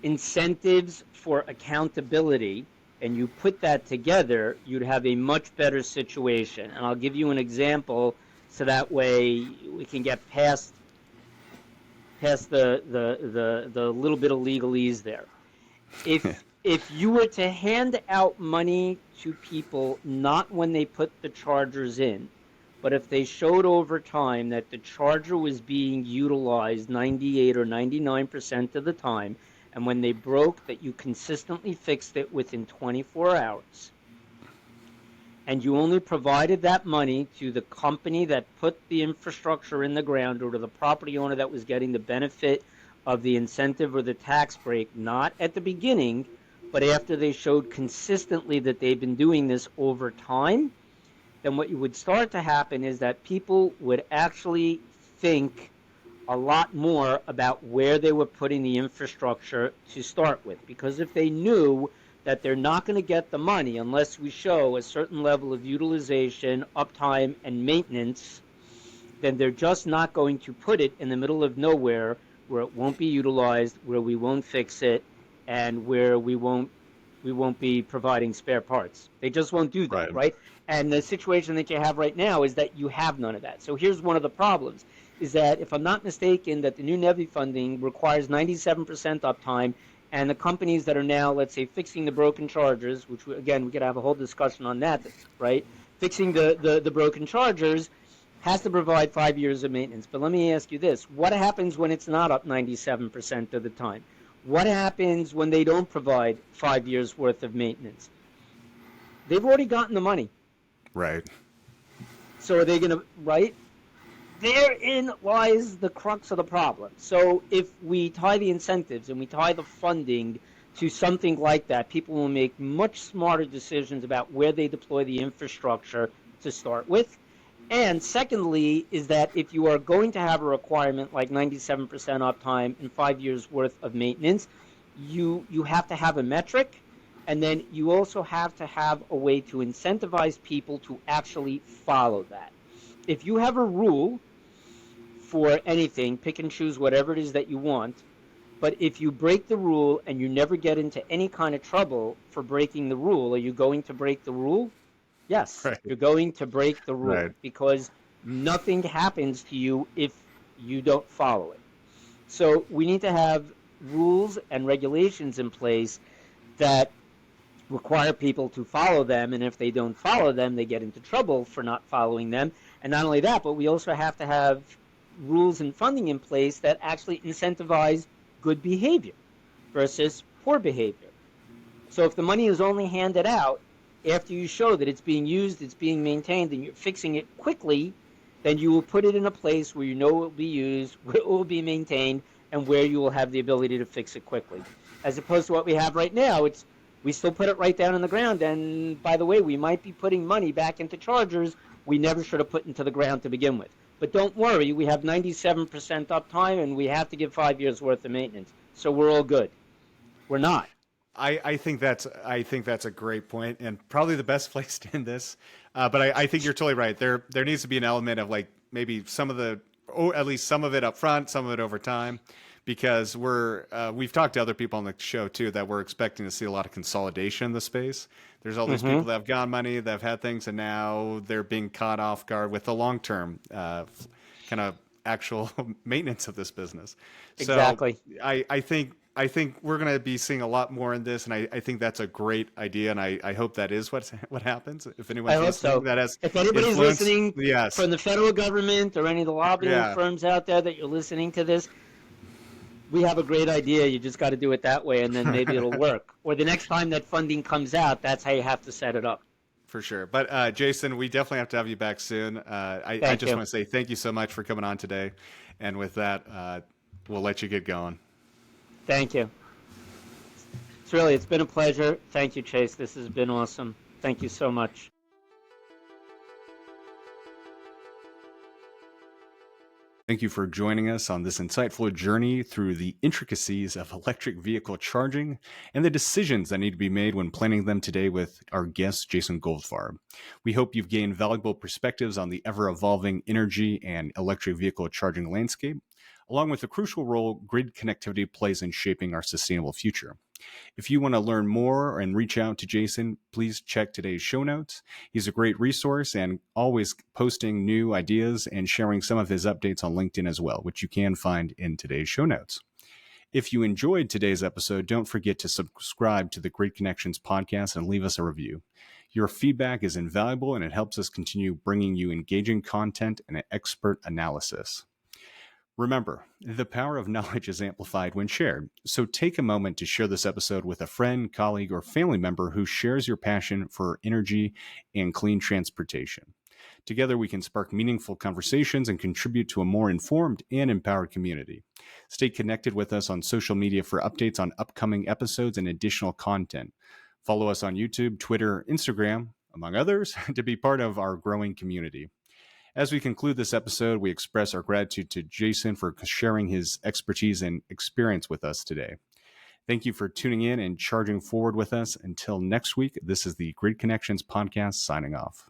incentives for accountability, and you put that together, you'd have a much better situation. And I'll give you an example so that way we can get past the little bit of legalese there. If you were to hand out money to people not when they put the chargers in, but if they showed over time that the charger was being utilized 98 or 99% of the time, and when they broke, that you consistently fixed it within 24 hours, and you only provided that money to the company that put the infrastructure in the ground or to the property owner that was getting the benefit of the incentive or the tax break, not at the beginning, but after they showed consistently that they've been doing this over time, then what would start to happen is that people would actually think a lot more about where they were putting the infrastructure to start with. Because if they knew that they're not going to get the money unless we show a certain level of utilization, uptime, and maintenance, then they're just not going to put it in the middle of nowhere where it won't be utilized, where we won't fix it, and where we won't be providing spare parts. They just won't do that, Right. right? And the situation that you have right now is that you have none of that. So here's one of the problems, is that if I'm not mistaken, that the new NEVI funding requires 97% uptime And the companies that are now, let's say, fixing the broken chargers, which again, we could have a whole discussion on that, right? Fixing the broken chargers has to provide 5 years of maintenance. But let me ask you this. What happens when it's not up 97% of the time? What happens when they don't provide 5 years worth of maintenance? They've already gotten the money. Right. So are they going to, right? Therein lies the crux of the problem. So if we tie the incentives and we tie the funding to something like that, people will make much smarter decisions about where they deploy the infrastructure to start with. And secondly, is that if you are going to have a requirement like 97% uptime and 5 years worth of maintenance, you have to have a metric, and then you also have to have a way to incentivize people to actually follow that. If you have a rule for anything, pick and choose whatever it is that you want, but if you break the rule and you never get into any kind of trouble for breaking the rule, are you going to break the rule? Yes, Right. you're going to break the rule, Right. because nothing happens to you if you don't follow it. So we need to have rules and regulations in place that require people to follow them, and if they don't follow them, they get into trouble for not following them. And not only that, but we also have to have rules and funding in place that actually incentivize good behavior versus poor behavior. So if the money is only handed out after you show that it's being used, it's being maintained, and you're fixing it quickly, then you will put it in a place where you know it will be used, where it will be maintained, and where you will have the ability to fix it quickly. As opposed to what we have right now, we still put it right down in the ground, and by the way, we might be putting money back into chargers we never should have put into the ground to begin with. But don't worry, we have 97% uptime, and we have to give 5 years worth of maintenance. So we're all good. We're not. I think that's a great point, and probably the best place to end this. But I think you're totally right. There needs to be an element of like maybe some of the, or at least some of it up front, some of it over time, because we've talked to other people on the show too that we're expecting to see a lot of consolidation in the space. There's all these people that have got money, that have had things, and now they're being caught off guard with the long term kind of actual maintenance of this business. Exactly. So I think we're going to be seeing a lot more in this, and I think that's a great idea, and I hope that is what happens. If anyone's I hope listening, so. that has If anybody's influence, listening yes, from the federal government or any of the lobbying yeah, firms out there that you're listening to this, we have a great idea. You just got to do it that way, and then maybe it'll work. Or the next time that funding comes out, that's how you have to set it up. for sure. But Jason, we definitely have to have you back soon. I just want to say thank you so much for coming on today, and with that, we'll let you get going. Thank you. It's been a pleasure. Thank you, Chase. This has been awesome. Thank you so much. Thank you for joining us on this insightful journey through the intricacies of electric vehicle charging and the decisions that need to be made when planning them today with our guest, Jason Goldfarb. We hope you've gained valuable perspectives on the ever-evolving energy and electric vehicle charging landscape, along with the crucial role grid connectivity plays in shaping our sustainable future. If you want to learn more and reach out to Jason, please check today's show notes. He's a great resource and always posting new ideas and sharing some of his updates on LinkedIn as well, which you can find in today's show notes. If you enjoyed today's episode, don't forget to subscribe to the Grid Connections podcast and leave us a review. Your feedback is invaluable, and it helps us continue bringing you engaging content and expert analysis. Remember, the power of knowledge is amplified when shared, so take a moment to share this episode with a friend, colleague, or family member who shares your passion for energy and clean transportation. Together, we can spark meaningful conversations and contribute to a more informed and empowered community. Stay connected with us on social media for updates on upcoming episodes and additional content. Follow us on YouTube, Twitter, Instagram, among others, to be part of our growing community. As we conclude this episode, we express our gratitude to Jason for sharing his expertise and experience with us today. Thank you for tuning in and charging forward with us. Until next week, this is the Grid Connections podcast signing off.